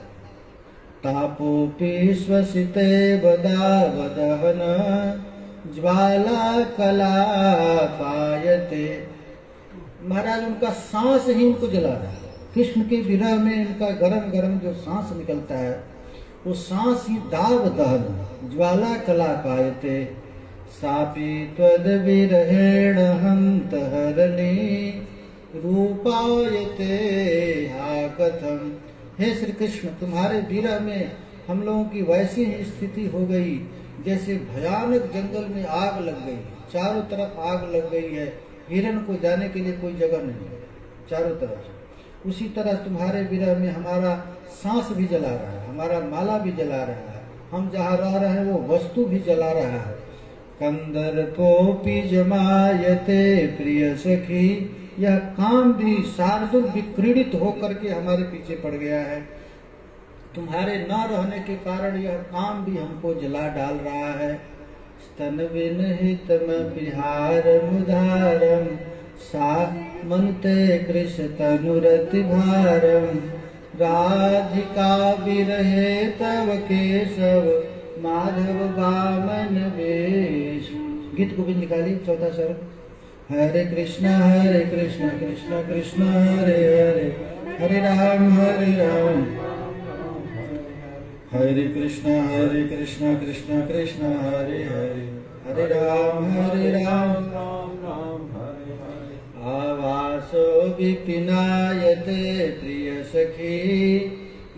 तापोपि श्वसिते वदावदहन ज्वाला कला पायते। महाराज उनका सांस ही उनको जला रहा है। कृष्ण के विरह में इनका गरम गरम जो सांस निकलता है वो सांस ही दाव दहन ज्वाला कला पायते। सापि त्वद विरहेण हंत हरणी रूपायते हा कथम। हे श्री कृष्ण, तुम्हारे विरह में हम लोगों की वैसी ही स्थिति हो गई जैसे भयानक जंगल में आग लग गई, चारों तरफ आग लग गई है, हिरण को जाने के लिए कोई जगह नहीं है चारों तरफ। उसी तरह तुम्हारे विरह में हमारा सांस भी जला रहा है, हमारा माला भी जला रहा है, हम जहाँ रह रहे हैं वो वस्तु भी जला रहा है। कंदर्पोपि जमायते प्रिय सखी। यह काम भी शार्दुल विक्रीडित होकर के हमारे पीछे पड़ गया है। तुम्हारे न रहने के कारण यह काम भी हमको जला डाल रहा है। स्तन विनहितमपिहार मुदारम सा मनते कृष्ण तनुरति भारम। राधिका विरहे तव केशव माधव वामन वेश। गीत गोविंद निकाली चौथा सर्ग। हरे कृष्ण कृष्ण कृष्ण हरे हरे, हरे राम हरे कृष्ण कृष्ण कृष्ण हरे हरे, हरे राम आवासो विपिनायते प्रिय सखी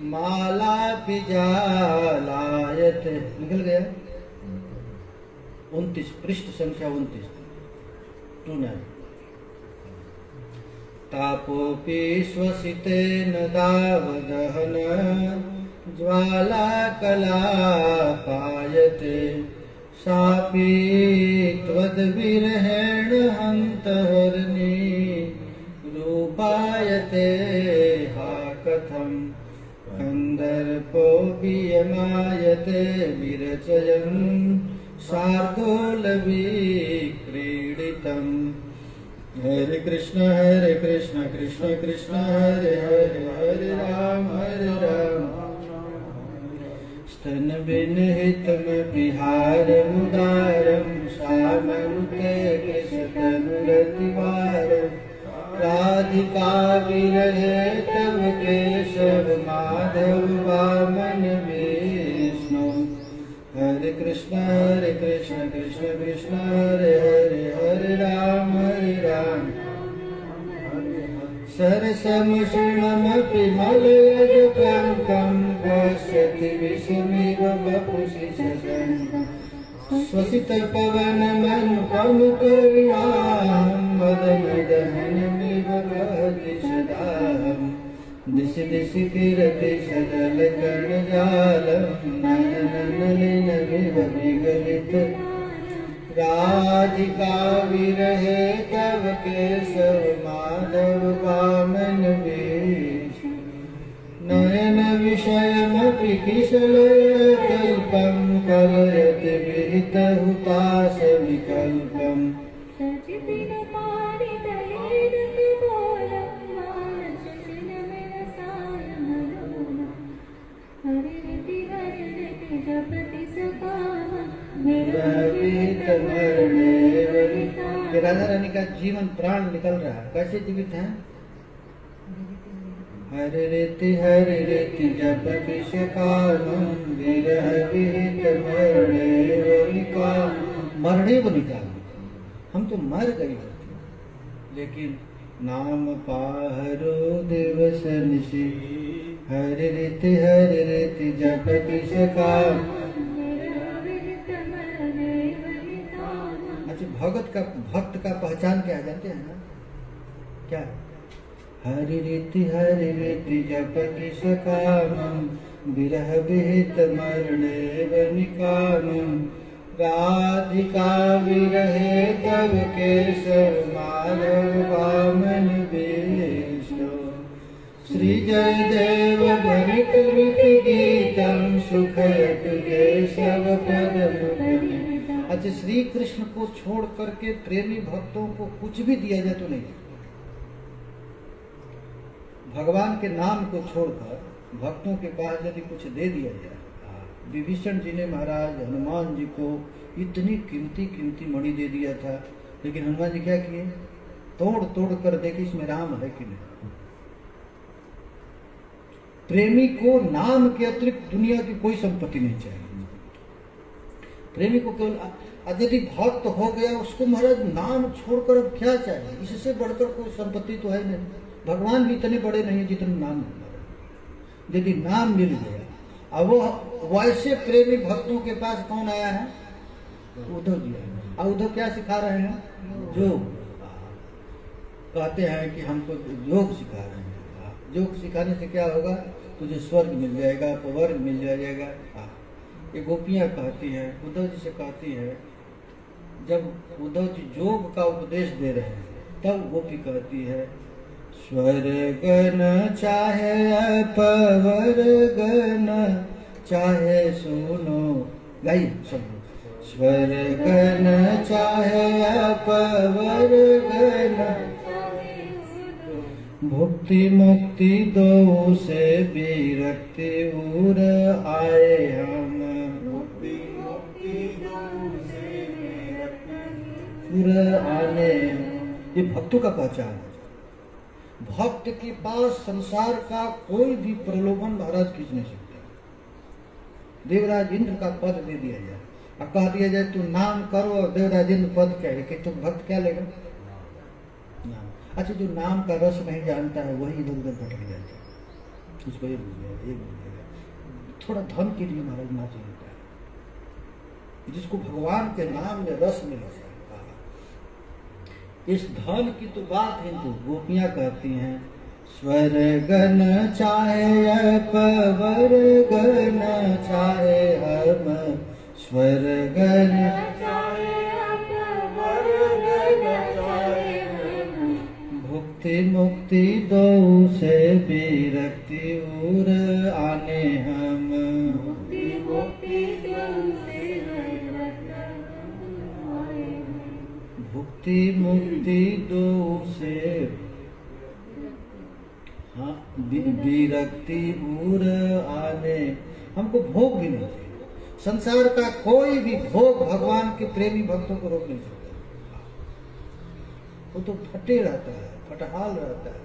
माला पिजालायते। निकल गया 29 पृष्ठ संख्या 29। तापोपि श्वसितेन दावदहन ज्वाला कला पायते। सापि त्वद्विरहेण हन्तहरणी रूपायते हा कथम। कंदर्पोपि यमायते विरचयन् शार्दूल विक्रीडितम्। हरे कृष्ण कृष्ण कृष्ण हरे हरे, हरे राम स्तन विनहितमपिहार मुदारम सामनुते कृष्ण तनुरतिवारम। राधिका विरहे तव केशव माधव वामन विष्णु। हरे कृष्ण कृष्ण कृष्ण हरे हरे, हरे राम सरसमुषणमपि मलयजकङ्कं पश्यति विषमिव वपुषि शशङ्कम्। श्वसितपवनमनुपमुपरिवाहं मदनदहनमिव वहति सदाहम्। दिशि दिशि किरति सजलकणजालं नयननलिनमिव विगलित। राधिका विरहे तव केशव माधव वामन वेश। नयन विषयमपि किशलयकल्पं कलयति विहित हुताशविकल्पम् राधा रानी का जीवन प्राण निकल रहा है। कैसे जीवित है? हरे रेति जपति सकामं विरह विहित मरणे बनिकाल। हम तो मर गए होते, लेकिन नाम पाहरो दिवस निशि हरे रेति जपति सकाम। भक्त का पहचान क्या है जानते हैं ना? क्या? हरि रीति जपति सकामं विरह विहित मरणे वनिकामं राधिका विरहे तव केशव माधव वामन वेशो श्री जयदेव धनिक विधि गीतम सुखयत केशव पदम। अच्छा, श्री कृष्ण को छोड़ करके प्रेमी भक्तों को कुछ भी दिया जाए तो नहीं। भगवान के नाम को छोड़कर भक्तों के पास यदि कुछ दे दिया जाए। विभीषण जी ने महाराज हनुमान जी को इतनी कीमती मणि दे दिया था, लेकिन हनुमान जी क्या किए? तोड़ कर देखे इसमें राम है कि नहीं। प्रेमी को नाम के अतिरिक्त दुनिया की कोई संपत्ति नहीं चाहिए। प्रेमी को केवल यदि भक्त हो गया उसको महाराज नाम छोड़कर अब क्या चाहिए? इससे बढ़कर कोई संपत्ति तो है नहीं। भगवान भी इतने बड़े नहीं जितने नाम है। यदि नाम मिल गया, अब वो वैसे प्रेमी भक्तों के पास कौन आया है? उद्धव जी आए। अब उद्धव क्या सिखा रहे हैं? योग। कहते हैं कि हमको योग सिखा रहे हैं। योग सिखाने से क्या होगा? तुझे स्वर्ग मिल जाएगा, पवर्ग मिल जाएगा। ये गोपियां कहती हैं, उद्धव जी से कहती है, जब उद्धव जी योग का उपदेश दे रहे हैं तब गोपी कहती है, स्वर्ग न चाहे अपवर्ग न चाहे सुनो। गाइए सब। स्वर्ग न चाहे अपवर्ग न भुक्ति मुक्ति दो से विरक्ति उर आए हम। आने ये भक्तों का पहचान है। भक्त के पास संसार का कोई भी प्रलोभन महाराज खींच नहीं सकता। देवराज इंद्र का पद दे दिया जाए और कह दिया जाए तू नाम करो, और देवराज इंद्र पद कहे कि तुम भक्त क्या लेगा? नाम। अच्छा, जो नाम का रस नहीं जानता है वही इधर उधर भटक जाता है। उसको ये भूल जाएगा। थोड़ा धन के लिए महाराज ना चाहिए, जिसको भगवान के नाम में रस मिला। इस धन की तो बात हिंदू गोपियां कहती हैं, स्वर्ग न चाहे अपवर्ग न चाहे हम। स्वर्ग न चाहे अपवर्ग न चाहे हम। भुक्ति मुक्ति दो से विरक्ति उर आने हम। भुक्ति मुक्ति दो से भुक्ति मुक्ति दो से विरक्ति उर आने। हमको भोग भी नहीं चाहिए। संसार का कोई भी भोग भगवान के प्रेमी भक्तों को रोक नहीं सकता। वो तो फटे रहता है, फटहाल रहता है।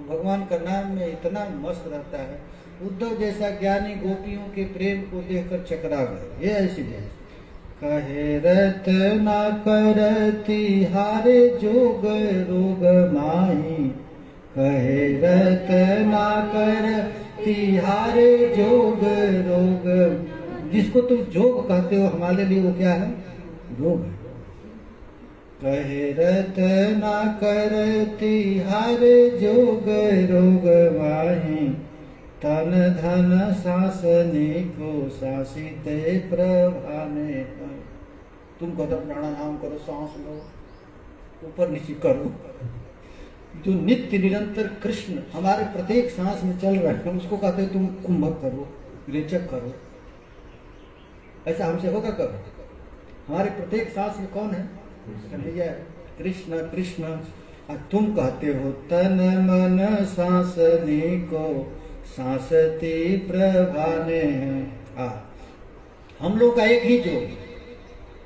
भगवान का नाम में इतना मस्त रहता है। उद्धव जैसा ज्ञानी गोपियों के प्रेम को देखकर चकरा गए। ये ऐसी जैसे कहे रत न करती हारे जोग रोग माही। कहे रत न करती हारे जोग रोग। जिसको तुम जोग कहते हो हमारे लिए वो क्या है? रोग है। कहे रत न करती हारे जोग रोग माही। तन धन शासनी को शासित प्रभाने। तुम कदम प्राणायाम करो, सांस लो, ऊपर नीचे करो, जो नित्य निरंतर कृष्ण हमारे प्रत्येक सांस में चल रहे हैं, उसको कहते तुम कुंभक करो, रेचक करो। ऐसा हमसे होगा कब? हमारे प्रत्येक सांस में कौन है? कन्हैया, कृष्ण कृष्ण। और तुम कहते हो तन मन सांसनी को सांसती प्रभाने। हम लोग का एक ही जोग,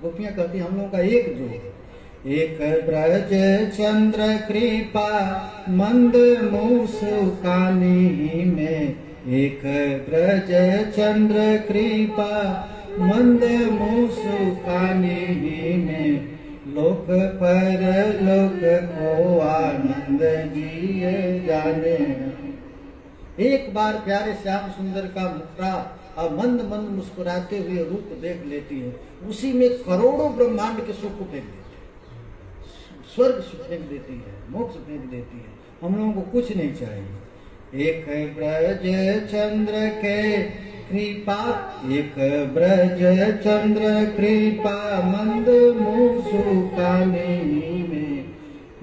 गोपियां कहती हम लोग का एक जोग। एक ब्रज चंद्र कृपा मंद मुस्कानी में, एक ब्रज चंद्र कृपा मंद मुस्कानी में, लोक पर लोक को आनंद जिए जाने। एक बार प्यारे श्याम सुंदर का मुखरा और मंद मंद मुस्कुराते हुए रूप देख लेती है, उसी में करोड़ों ब्रह्मांड के सुख को फेंक देती है, स्वर्ग फेंक देती है, मोक्ष फेंक देती है। हम लोगों को कुछ नहीं चाहिए। एक ब्रज चंद्र के कृपा, एक ब्रज चंद्र कृपा मंद मुस्कानी में,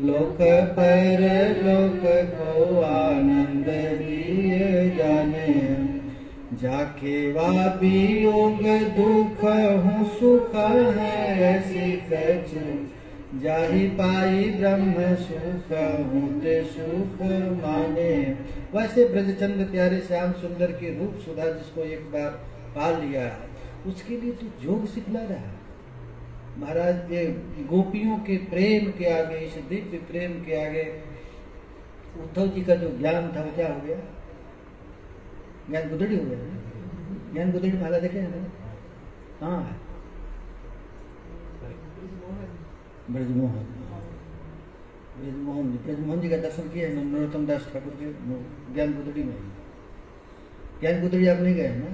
लोक पर लोक को आनंद दिए जाने। जाके वा वियोग दुख हूँ सुख है ऐसी कछु, जाहि पाई ब्रह्म सुख हूँ ते सुख माने। वैसे ब्रजचंद्र प्यारे श्याम सुंदर के रूप सुधा जिसको एक बार पा लिया, उसके लिए तू जोग सिखला रहा है। महाराज ये गोपियों के प्रेम के आगे, इस दिव्य प्रेम के आगे उद्धव जी का जो ज्ञान था वो क्या हो गया? ज्ञान गुदड़ी हो गया। ज्ञान गुदड़ी माला देखे हैं ना? हाँ है ब्रजमोहन। ब्रजमोहन जी का दर्शन किया है नरोत्तम दास ठाकुर के ज्ञान गुदड़ी में। ज्ञान गुदड़ी आप नहीं गए ना?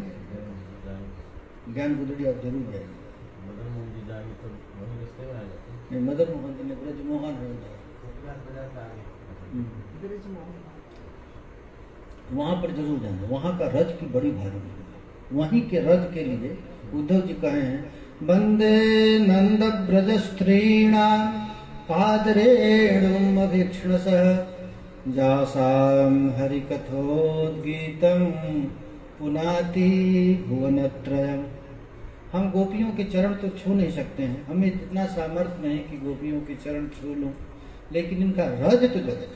ज्ञान गुदड़ी आप जरूर गए। नहीं, मदन मोहन तो नहीं, ब्रजमोहन है। वहां पर जरूर जाएंगे। वहां का रज की बड़ी भारी, वहीं के रज के लिए उद्धव जी कहे हैं वंदे नंद ब्रज स्त्रीणां पादरेणुम अभीक्षणसः, जासां हरिकथोद्गीतं पुनाति भुवनत्रयम्। हम गोपियों के चरण तो छू नहीं सकते हैं, हमें इतना सामर्थ्य नहीं कि गोपियों के चरण छू लूं, लेकिन इनका रज तो जगत।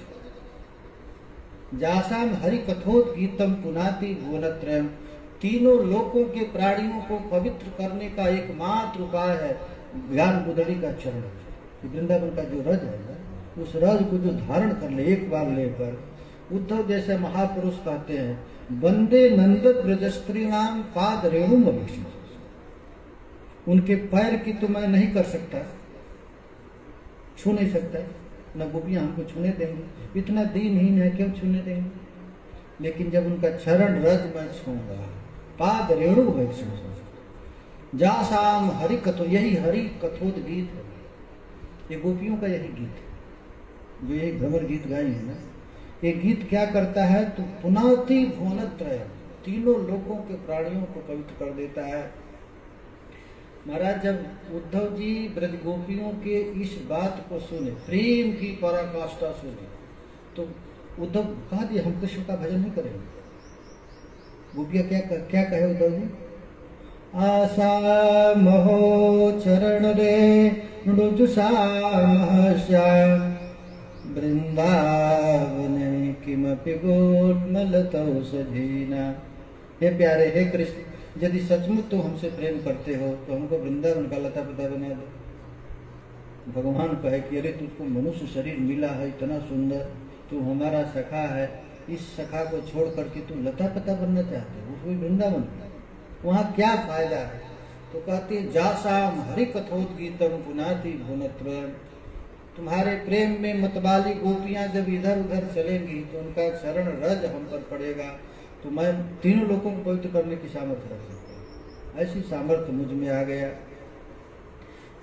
जासाम हरि कथोद्गीतम पुनाति भुवनत्रयम्। तीनों लोकों के प्राणियों को पवित्र करने का एकमात्र उपाय है ज्ञान गुदड़ी का चरण। वृंदावन का जो रज है ना, उस रज को जो धारण कर ले एक बार लेकर, उद्धव जैसे महापुरुष कहते हैं वंदे नंद ब्रज स्त्रीणाम पाद रेणुम अभीक्षण। उनके पैर की तो मैं नहीं कर सकता, छू नहीं सकता, न गोपियां हमको छूने देंगे, इतना दीनहीन है, क्यों छूने देंगे? लेकिन जब उनका चरण रज मैं छूंगा, पाद रेणु भीक्षण, जासाम हरि कथो, यही हरि कथोद गीत है, ये गोपियों का यही गीत है, जो यही भ्रमर गीत गाए हैं ना। ये गीत क्या करता है? तो पुनाति भुवनत्रयम्, तीनों लोकों के प्राणियों को पवित्र कर देता है। महाराज जब उद्धव जी ब्रज गोपियों के इस बात को सुने, प्रेम की पराकाष्ठा सुने, तो उद्धव कहा दिया हम कृष्ण का भजन नहीं करेंगे। गोपियां क्या कहे उद्धव जी? आशा महो चरण रे रुजुषा श्याम, वृंदावन किमपि गोटमलतौ सधीना। हे प्यारे, हे कृष्ण, यदि सचमुच तो हमसे प्रेम करते हो तो हमको वृंदावन का लता पता बना दो। भगवान कहे कि अरे तुझको मनुष्य शरीर मिला है इतना सुंदर, तू हमारा सखा है, इस सखा को छोड़ करके तू लता पता बनना चाहते हो, वो वृंदावन, वहाँ क्या फायदा है? तो कहती है जासाम हरि कथोद्गीतम पुनाति भुवनत्रयम्। तुम्हारे प्रेम में मतवाली गोपियां जब इधर उधर चलेंगी तो उनका चरण रज हम पर पड़ेगा, तो मैं तीनों लोगों को पवित्र करने की सामर्थ्य रख सकता हूँ। ऐसी सामर्थ्य मुझ में आ गया।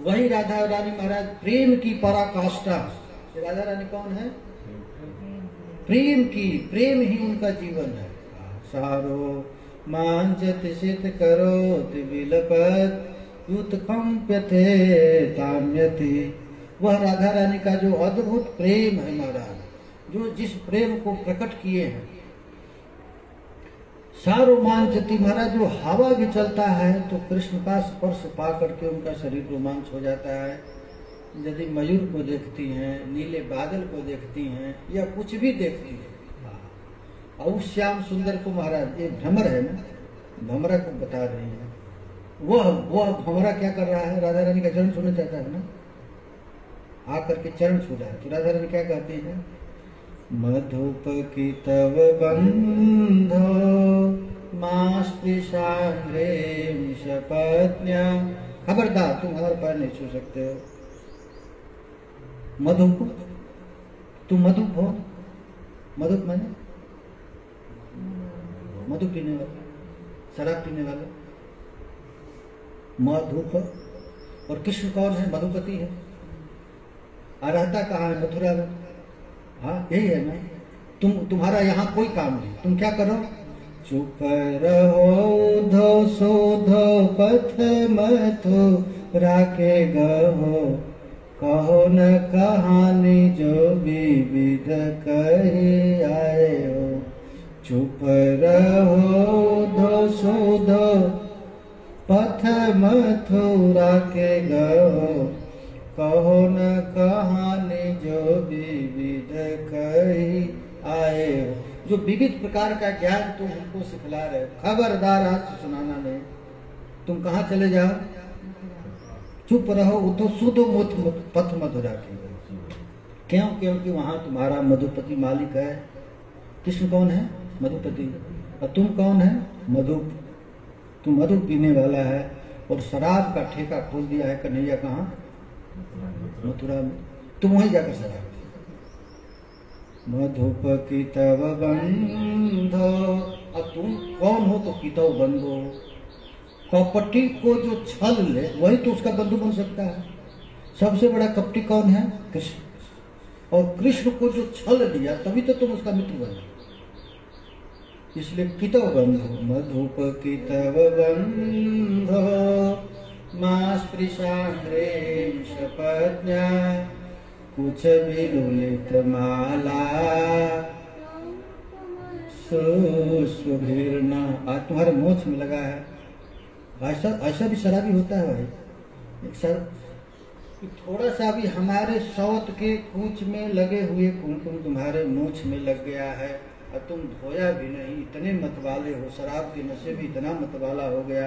वही राधा रानी महाराज प्रेम की पराकाष्ठा। राधा रानी कौन है? प्रेम की, प्रेम ही उनका जीवन है। सारो मांचत सित करोति विलपत उत्कंप्यते ताम्यति। वह राधा रानी का जो अद्भुत प्रेम है महाराज, जो जिस प्रेम को प्रकट किए हैं। सारोमांचति, महाराज जो हवा भी चलता है तो कृष्ण का स्पर्श पा करके उनका शरीर रोमांच हो जाता है। यदि मयूर को देखती हैं, नीले बादल को देखती हैं, या कुछ भी देखती हैं, और उस श्याम सुंदर को महाराज, ये भ्रमर है ना, भ्रमरा को बता रही है। वह भ्रमरा क्या कर रहा है, राधा रानी का चरण छूना चाहता है ना, आकर के चरण छू रहा है। तो राधा रानी क्या कहती है, मधुप की तव बंधो मास्पृशाग्रे शपत्न्या। खबरदार, तुम हमारे पैर नहीं छू सकते हो। मधुप, तुम मधुप हो। मधुप माने मधु पीने वाले, शराब पीने वाले, मधुप। और कृष्ण कौन है, मधुपति है। और रहता कहाँ है, मथुरा में। हाँ, यही है ना। तुम्हारा यहाँ कोई काम नहीं, तुम क्या करो, चुप रहो धो शोधो पथ मथुरा के गहो, कहो न कहानी जो विविध कही आए हो। चुप रहो धो शोधो पथ मथुरा के गहो, कहो न कहानी जो विविध कही आए हो। जो विविध प्रकार का ज्ञान तुम हमको सिखला रहे, खबरदार आज से सुनाना नहीं। तुम कहाँ चले जाओ, चुप रहो, तो शुद्ध पथ मथुरा की। क्यों? क्योंकि वहां तुम्हारा मधुपति मालिक है। कृष्ण कौन है, मधुपति। और तुम कौन है, मधु। तुम मधु पीने वाला है और शराब का ठेका खोल दिया है कन्हैया। कहाँ, मथुरा में। तुम वहीं जाकर शराब। मधुप की तव बंधो, अब तुम कौन हो, तो पितव बंधो। कपटी को जो छल ले वही तो उसका बंधु बन सकता है। सबसे बड़ा कपटी कौन है, कृष्ण। और कृष्ण को जो छल दिया तभी तो तुम उसका मित्र बने। इसलिए कितव बंधो, मधुप कितव बंधो मास्पृशाग्रे शपत्न्या, कुछ भी लुलित माला सुशोभिर्न। आज तुम्हारे मोछ में लगा है। ऐसा भी शराबी होता है भाई। एक सर थोड़ा सा भी हमारे सौत के कूच में लगे हुए कुमकुम तुम्हारे मोछ में लग गया है और तुम धोया भी नहीं। इतने मतवाले हो, शराब के नशे भी इतना मतवाला हो गया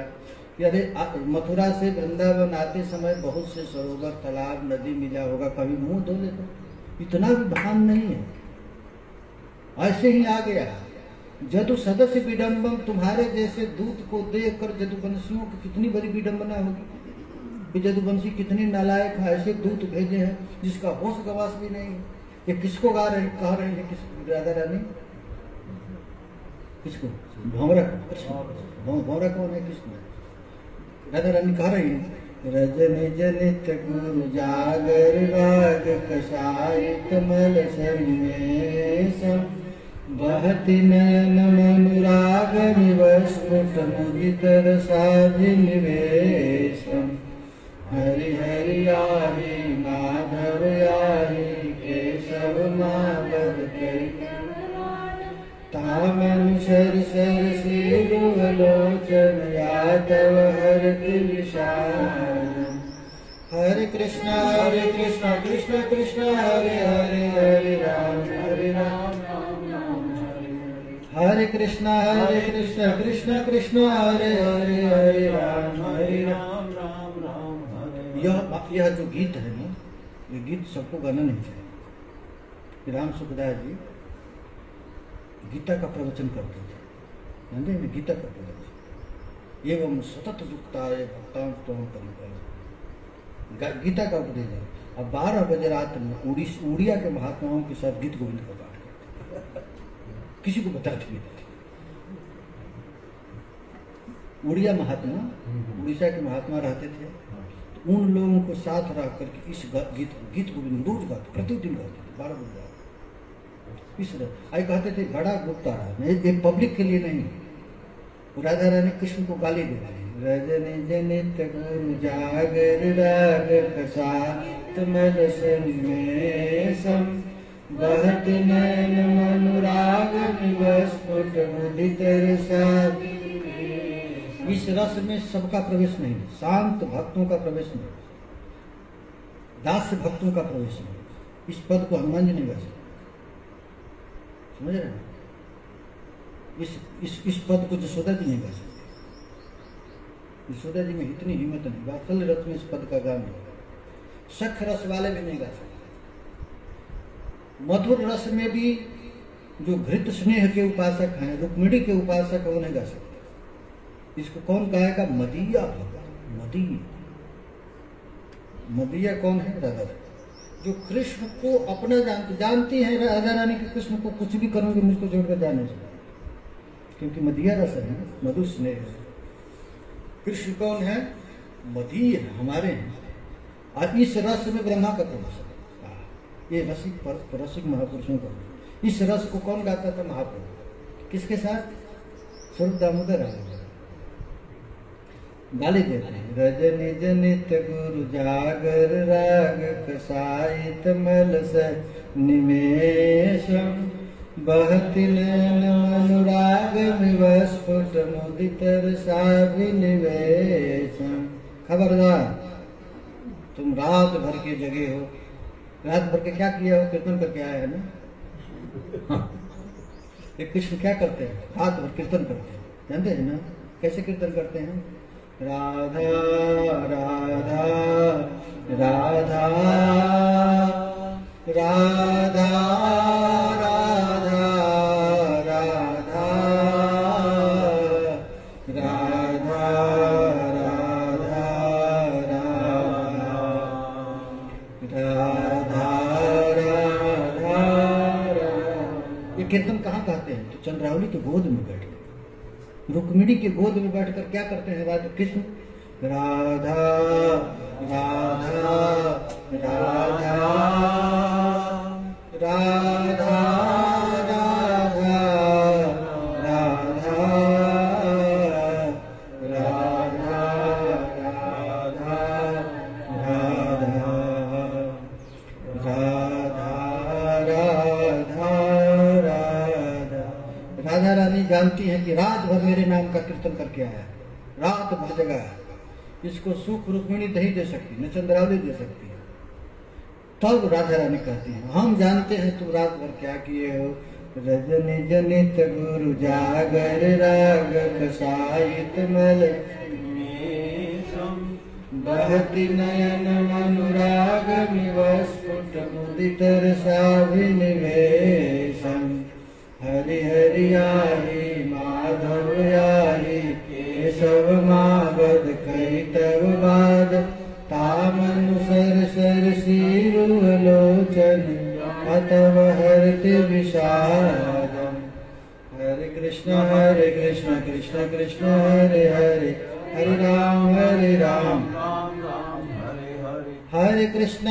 कि अरे मथुरा से वृंदावन आते समय बहुत से सरोवर, तालाब, नदी मिला होगा, कभी मुंह धो लेते, इतना भी भान नहीं है। ऐसे ही आ गया। जदु सदस्य विडम्बन, तुम्हारे जैसे दूत को देखकर जदुवंशियों की कितनी बड़ी विडम्बना होगी। जदुवंशी कितनी नालायक है, ऐसे दूत भेजे हैं जिसका होश गवास भी नहीं। ये किसको कह रहे हैं, किस राधा रानी, किसको, भौरा। भौरा कौन है, किसको राधा रानी कह रही है। रजनी जनित गुरु जागर राग कषायित मल सन्निवेशम, बहति नयन मनुराग निवस्फुट मुदित रसाभिनिवेशम। हरि हरि आहि माधव आहि केशव माधव कई, तामन सर सर श्रीगुलोचन यादव हरति विशाल। हरे कृष्णा कृष्ण कृष्ण हरे हरे, हरे राम राम राम हरे। हरे कृष्णा कृष्ण कृष्ण हरे हरे, हरे राम राम हरे। यह जो गीत है ना, ये गीत सबको गाना नहीं चाहिए। राम सुखदास जी गीता का प्रवचन करते थे, गीता का प्रवचन। एवं सतत युक्ताय भक्तां त्वं परिपालय, गीता का उपदेश है। अब 12 बजे रात में उड़िया के महात्माओं के साथ गीत गोविंद का पाठ करते, किसी को बताते नहीं। उड़िया महात्मा, उड़ीसा के महात्मा रहते थे, तो उन लोगों को साथ रख करके इस गीत गोविंद रोज गाते, प्रतिदिन गाते थे 12 बजे रात। इस आई कहते थे बड़ा गुप्ता है, ये पब्लिक के लिए नहीं। राधा रानी कृष्ण को गाली दे रही, रजनी जनित गुरु जागर राग कषायित मल सन्निवेशम, बहति नयन अनुराग विस्फुट मुदित रसाद। इस रस में सबका प्रवेश नहीं, शांत भक्तों का प्रवेश नहीं, दास भक्तों का प्रवेश नहीं। इस पद को हनुमान जी नहीं गा सकते, समझ रहे हैं? इस पद को यशोदा जी नहीं गा सकते। यशोदा जी में इतनी हिम्मत नहीं, वात्सल्य रस में इस पद का गान होगा। सख रस वाले भी नहीं गा सकते। मधुर रस में भी जो घृत स्नेह के उपासक हैं, रुक्मिणी के उपासक हैं, वो नहीं गा सकते। इसको कौन गाएगा? मदीया भगत। मदीय, मदीया कौन है? राधा रानी, जो कृष्ण को अपना जानती है। राधा रानी के कृष्ण को कुछ भी करूंगी मुझको छोड़कर जाने से, क्योंकि मदीया रस है, मधुर स्नेह है। कृष्ण कौन है? मदीय है, हमारे हैं। और इस रस में ब्रह्मा का प्रवेश है। ये रसिक महापुरुषों का। इस रस को कौन गाता था? महाप्रभु। किसके साथ? स्वरूप दामोदर आए गाली देते हैं। रजनी जनित गुरु जागर राग कसायित मल स निमेषम बहति नयन अनुराग विस्फुट मुदित रसाभिनिवेशम। खबरदार, तुम रात भर के जगे हो। रात भर के क्या किया हो? कीर्तन करके आया है ना। ये कृष्ण क्या करते हैं? रात भर कीर्तन करते हैं। जानते हैं ना कैसे कीर्तन करते हैं? राधा राधा राधा राधा राधा राधा राधा राधा। ये कीर्तन कहाँ गाते हैं? तो चंद्रावली के गोद में बैठ, रुक्मिणी के गोद में बैठकर क्या करते हैं राधा कृष्ण? राधा राधा राधा राधा राधा राधा राधा राधा रानी जानती है कि रात भर मेरे नाम का कीर्तन करके आया, रात भर जगा है। इसको सुख रुक्मिणी नहीं दे सकती, न चंद्रावली दे सकती है। तब राधा रानी कहती है, हम जानते हैं तुम रात भर क्या किए हो। रजनी जनित गुरु जागर राग कसायित मल बहति नयन अनुराग विस्फुट मुदित रसाभिनिवेशम। हरि हरि आई माधव आई केशव मागध कई तव बाद तामनुसर सर सिरुलोचन अतव हरति विषादम। हरे कृष्ण कृष्ण कृष्ण हरे हरे हरे राम हरे कृष्ण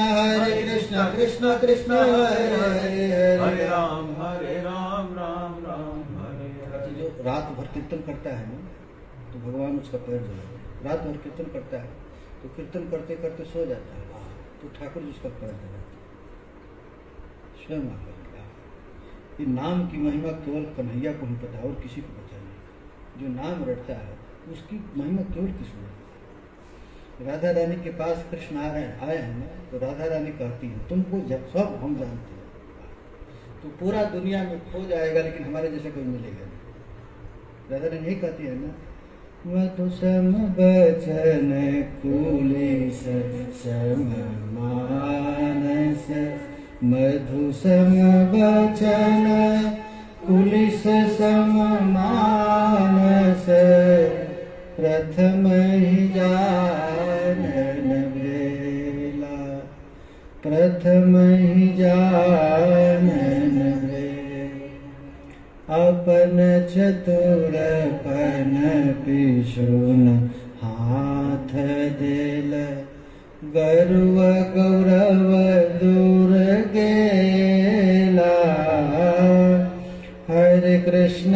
कृष्ण कृष्ण हरे हरे हरे राम राम हरे हरे। जो रात भर कीर्तन करता है ना, तो भगवान उसका पैर धोते। रात भर कीर्तन करता है तो कीर्तन करते करते सो जाता है, तो ठाकुर जी उसका पैर धोते स्वयं आकर। ये नाम की महिमा केवल कन्हैया को ही पता है और किसी को पता नहीं। जो नाम रटता है उसकी महिमा केवल किसी को। राधा रानी के पास कृष्ण आए हैं ना, तो राधा रानी कहती है तुमको जब सब हम जानते हैं, तो पूरा दुनिया में खो जाएगा लेकिन हमारे जैसा कोई मिलेगा नहीं। राधा रानी यही कहती है ना, मधु सम बचन कुलिस सम मानस। मधु सम बचन कुलिस सम मानस। प्रथम ही जानन बेला, प्रथम ही जानन बेला। अपन चतुरपन पिशुन हाथ देल। गर्व गौरव दूर गेला। हरे कृष्ण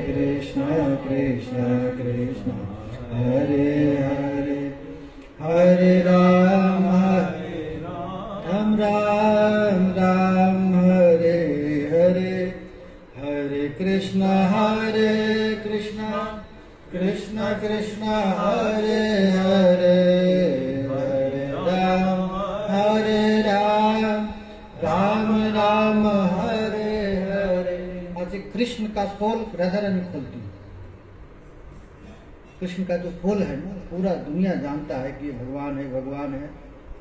कृष्ण कृष्ण हरे हरे हरे राम राम राम कृष्ण कृष्ण कृष्ण हरे हरे हरे राम राम राम हरे हरे। आज कृष्ण का पोल राधा रानी खोलती है। कृष्ण का जो पोल है ना, पूरा दुनिया जानता है कि भगवान है, भगवान है,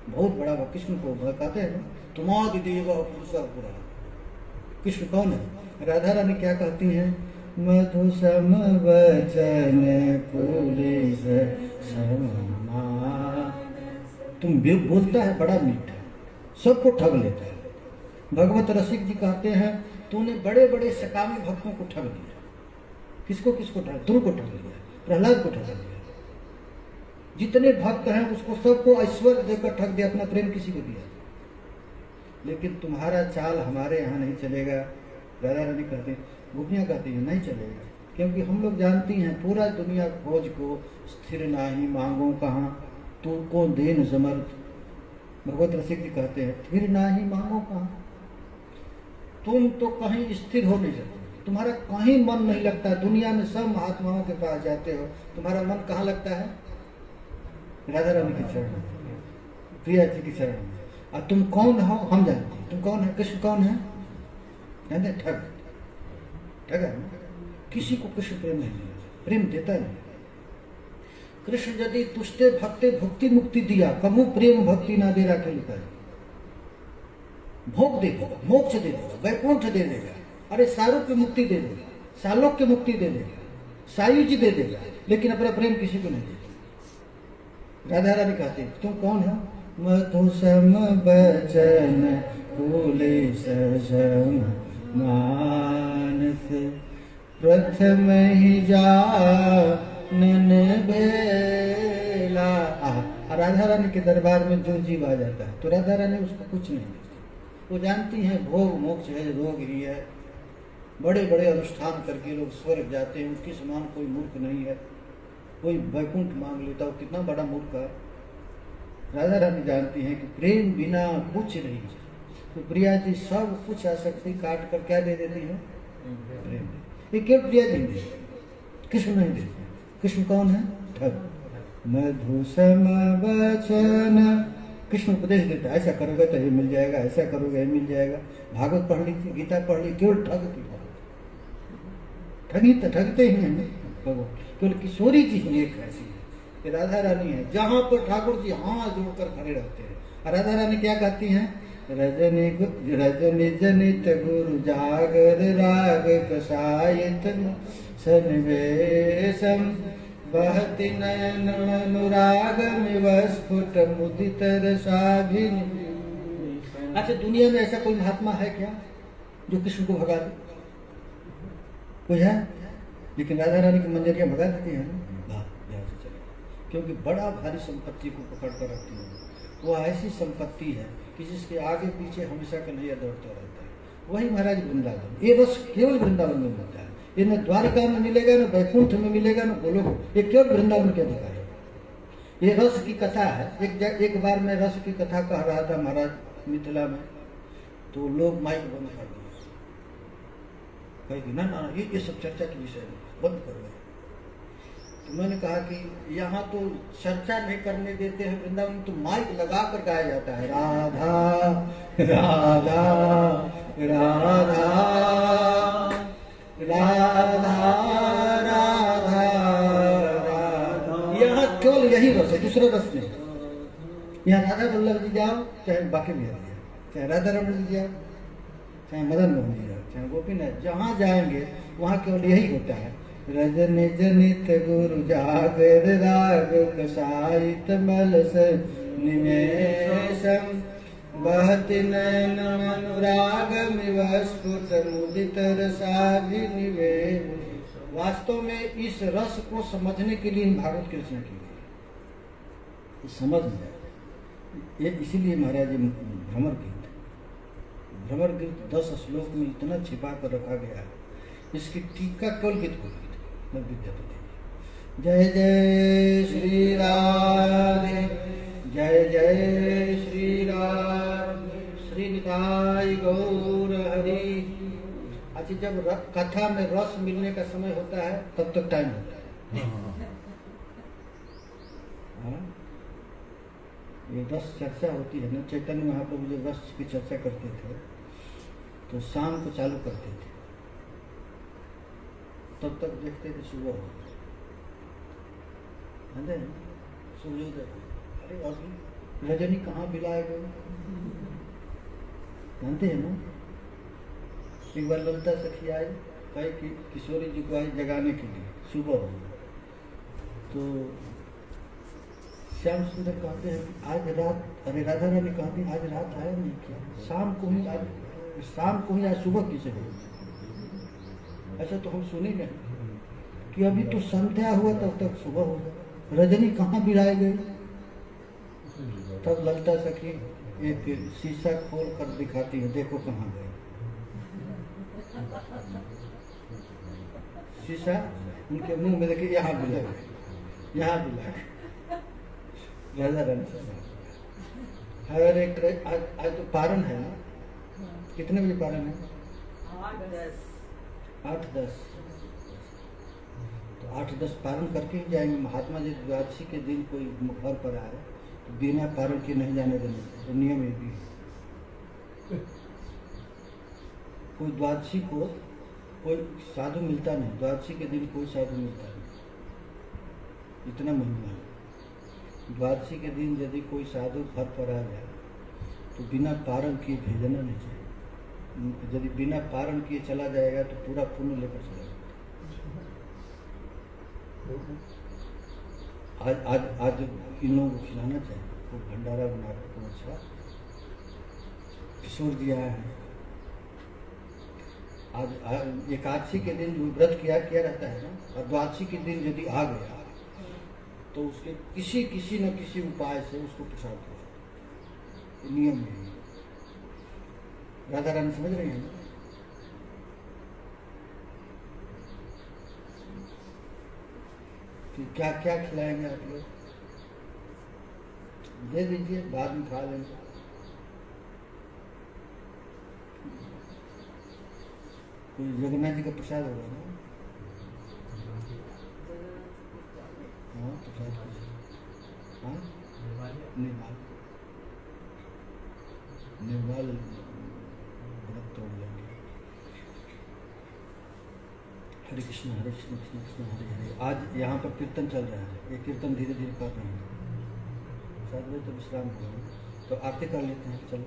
बहुत बड़ा। कृष्ण को कहते हैं ना, तुमादि देव पुरुषा पुरा। कृष्ण कौन है? राधा रानी क्या कहती हैं? मधु सम वचन पुलिस समा। तुम बोलता है बड़ा मीठा, सबको ठग लेता है। भगवत रसिक जी कहते हैं, तूने बड़े बड़े सकामी भक्तों को ठग दिया। किसको किसको ठग? तुमको ठग लिया, प्रहलाद को ठग दिया। जितने भक्त हैं उसको सबको ऐश्वर्य देकर ठग दिया, अपना प्रेम किसी को दिया। लेकिन तुम्हारा चाल हमारे यहाँ नहीं चलेगा। राधा रानी कहते हैं, गोपियाँ कहती हैं नहीं चलेगा, क्योंकि हम लोग जानती हैं पूरा दुनिया खोज को स्थिर नाही मांगो कहाँ तू को देन समर्थ। भगवत रसिक जी कहते हैं, स्थिर नाही मांगो कहाँ। तुम तो कहीं स्थिर हो नहीं सकते, तुम्हारा कहीं मन नहीं लगता। दुनिया में सब महात्माओं के पास जाते हो, तुम्हारा मन कहाँ लगता है? राधा रानी के चरण में, प्रिया जी के चरण में। और तुम कौन हो? हम जानते हैं तुम कौन है। कृष्ण कौन है? जानते? ठग है। किसी को कृष्ण प्रेम नहीं देता, प्रेम देता नहीं। कृष्ण यदि तुष्टे भक्ते भक्ति मुक्ति दिया, कबू प्रेम भक्ति ना दे रखे लिखा है। भोग दे देगा, मोक्ष दे देगा, वैकुंठ दे देगा, अरे सारूप की मुक्ति दे देगा, सालोक की मुक्ति दे देगा, सायुज दे देगा, लेकिन अपना प्रेम किसी को नहीं देता। राधा रानी कहते हैं, तुम कौन हो? मधु सम बचन पुलिस सम मानस प्रथम ही जानन बेला। राधा रानी के दरबार में जो जीव आ जाता है तो राधा रानी उसको कुछ नहीं देती। वो जानती हैं भोग मोक्ष है, रोग ही है। बड़े बड़े अनुष्ठान करके लोग स्वर्ग जाते हैं, उसके समान कोई मूर्ख नहीं है। कोई वैकुंठ मांग लेता, वो कितना बड़ा मूर्ख है। राधा रानी जानती हैं कि प्रेम बिना कुछ नहीं। तो प्रिया जी सब कुछ आसक्ति काट कर क्या दे देती है? प्रेम। ये क्यों प्रिया जी दे, कृष्ण नहीं देते। कृष्ण कौन है? ठग। मधु सम वचन, कृष्ण उपदेश देता है, ऐसा करोगे तो ये मिल जाएगा, ऐसा करोगे ये मिल जाएगा। भागवत पढ़ लीजिए, गीता पढ़ लीजिए, केवल ठगती ठगी तो ठगते ही हैं भगवान। केवल किशोरी जी ही एक ऐसी है, राधा रानी है, जहाँ पर ठाकुर जी हाथ जोड़कर खड़े रहते हैं। राधा रानी क्या कहती हैं? रजनी जनित गुरु जागर राग कसायत सन्वेशम बहति नयन अनुराग स्फुट मुदित रसाभिन। अच्छा, दुनिया में ऐसा कोई महात्मा है क्या जो कृष्ण को भगा दे? कोई है? लेकिन राधा रानी की मंजरियां भगा देती है ना, यहाँ से चले। क्योंकि बड़ा भारी संपत्ति को पकड़ कर रखती है। वो ऐसी संपत्ति है कि जिसके आगे पीछे हमेशा कन्हैया दौड़ता रहता है। वही महाराज वृंदावन। ये रस केवल वृंदावन में मिलता है। ये न द्वारका में मिलेगा, न वैकुंठ में मिलेगा, न गोलोक। ये केवल वृंदावन के अधिकार है। ये रस की कथा है। एक बार मैं रस की कथा कह रहा था महाराज मिथिला में, तो लोग माइक बंद कर दिए, कहेगी ना ना ये सब चर्चा के विषय में बंद कर गए। तो मैंने कहा कि यहाँ तो चर्चा नहीं करने देते हैं, वृंदावन तो माइक लगा कर गाया जाता है, राधा राधा राधा राधा राधा राधा। यहाँ केवल यही रस है, दूसरा रस नहीं। यहाँ राधा वल्लभ जी जाओ, चाहे बाकी बिहार जाओ, चाहे राधा रमन जी जाओ, चाहे मदन मोहन जी जाओ, चाहे गोपीनाथ, जहाँ जाएंगे वहाँ केवल यही होता है। रजनी जनित गुरु जागर राग कसायित मलस निमेषम बहति नयन अनुराग स्फुट मुदित रसाभिनिवेश। वास्तव में इस रस को समझने के लिए भागवत की रचना की गई, समझ जाए। ये इसीलिए महाराज जी भ्रमर गीत 10 श्लोक में इतना छिपा कर रखा गया है। इसकी टीका केवल गीत को जय जय श्री राधे, जय जय श्री राम, श्री निताय गौर हरि। अच्छा, जब कथा में रस मिलने का समय होता है तब तक टाइम होता है। हाँ, ये रस चर्चा होती है ना, चैतन्य महाप्रभु जब रस की चर्चा करते थे तो शाम को चालू करते थे, तब तक देखते थे सुबह हो सूर्योदय। अरे अभी रजनी कहाँ बिलाए गए, जानते हैं ना। एक बार ललिता सखी आई, कहे कि किशोरी जी को आई जगाने के लिए, सुबह हो। तो श्याम सुंदर कहते हैं आज रात, अरे राधा रानी कहती आज रात आया नहीं क्या, शाम को ही आज, शाम को ही आज सुबह किसे हो। ऐसा तो हम सुने नहीं कि अभी तो संध्या हुआ तब तक सुबह हो गया, रजनी कहाँ बिलाए गए। तब ललिता सखी एक शीशा खोल कर दिखाती है, देखो कहाँ गए। शीशा उनके मुंह में देखे, यहाँ बिला गए, यहाँ बिला गए। राजा रानी से आज तो पारण है ना, कितने बजे पारण है? 8-10। तो 8-10 पारण करके ही जाएंगे। महात्मा जी द्वादशी के दिन कोई घर पर आए तो बिना पारण के नहीं जाने देने, तो नियम ये भी है। कोई द्वादशी को कोई साधु मिलता नहीं, द्वादशी के दिन कोई साधु मिलता नहीं, इतना महिमा है। द्वादशी के दिन यदि कोई साधु घर पर आ जाए तो बिना पारण किए भेजना नहीं चाहिए। यदि बिना पारण किए चला जाएगा तो पूरा पुण्य लेकर चला जाएगा। आज इन लोगों को खिलाना चाहिए, वो भंडारा बना कर अच्छा किशोर दिया है। आज एकादशी के दिन जो व्रत किया रहता है ना, और द्वादशी के दिन यदि आ गया तो उसके किसी न किसी उपाय से उसको प्रसाद हो, नियम है। राधा रानी समझ रहे हैं ना। कि क्या क्या खिलाएंगे आप लोग, दे दीजिए, बाद में खा लेंगे। कोई जगन्नाथ जी का प्रसाद होगा ना। हाँ, प्रसाद कुछ, हाँ, निर्वाल व्रत तोड़ लेंगे। हरे कृष्ण कृष्ण कृष्ण हरे हरे। आज यहाँ पर कीर्तन चल रहा है, ये कीर्तन धीरे धीरे कर रहे हैं। 7 बजे तो विश्राम हो, तो आरती कर लेते हैं, चलो।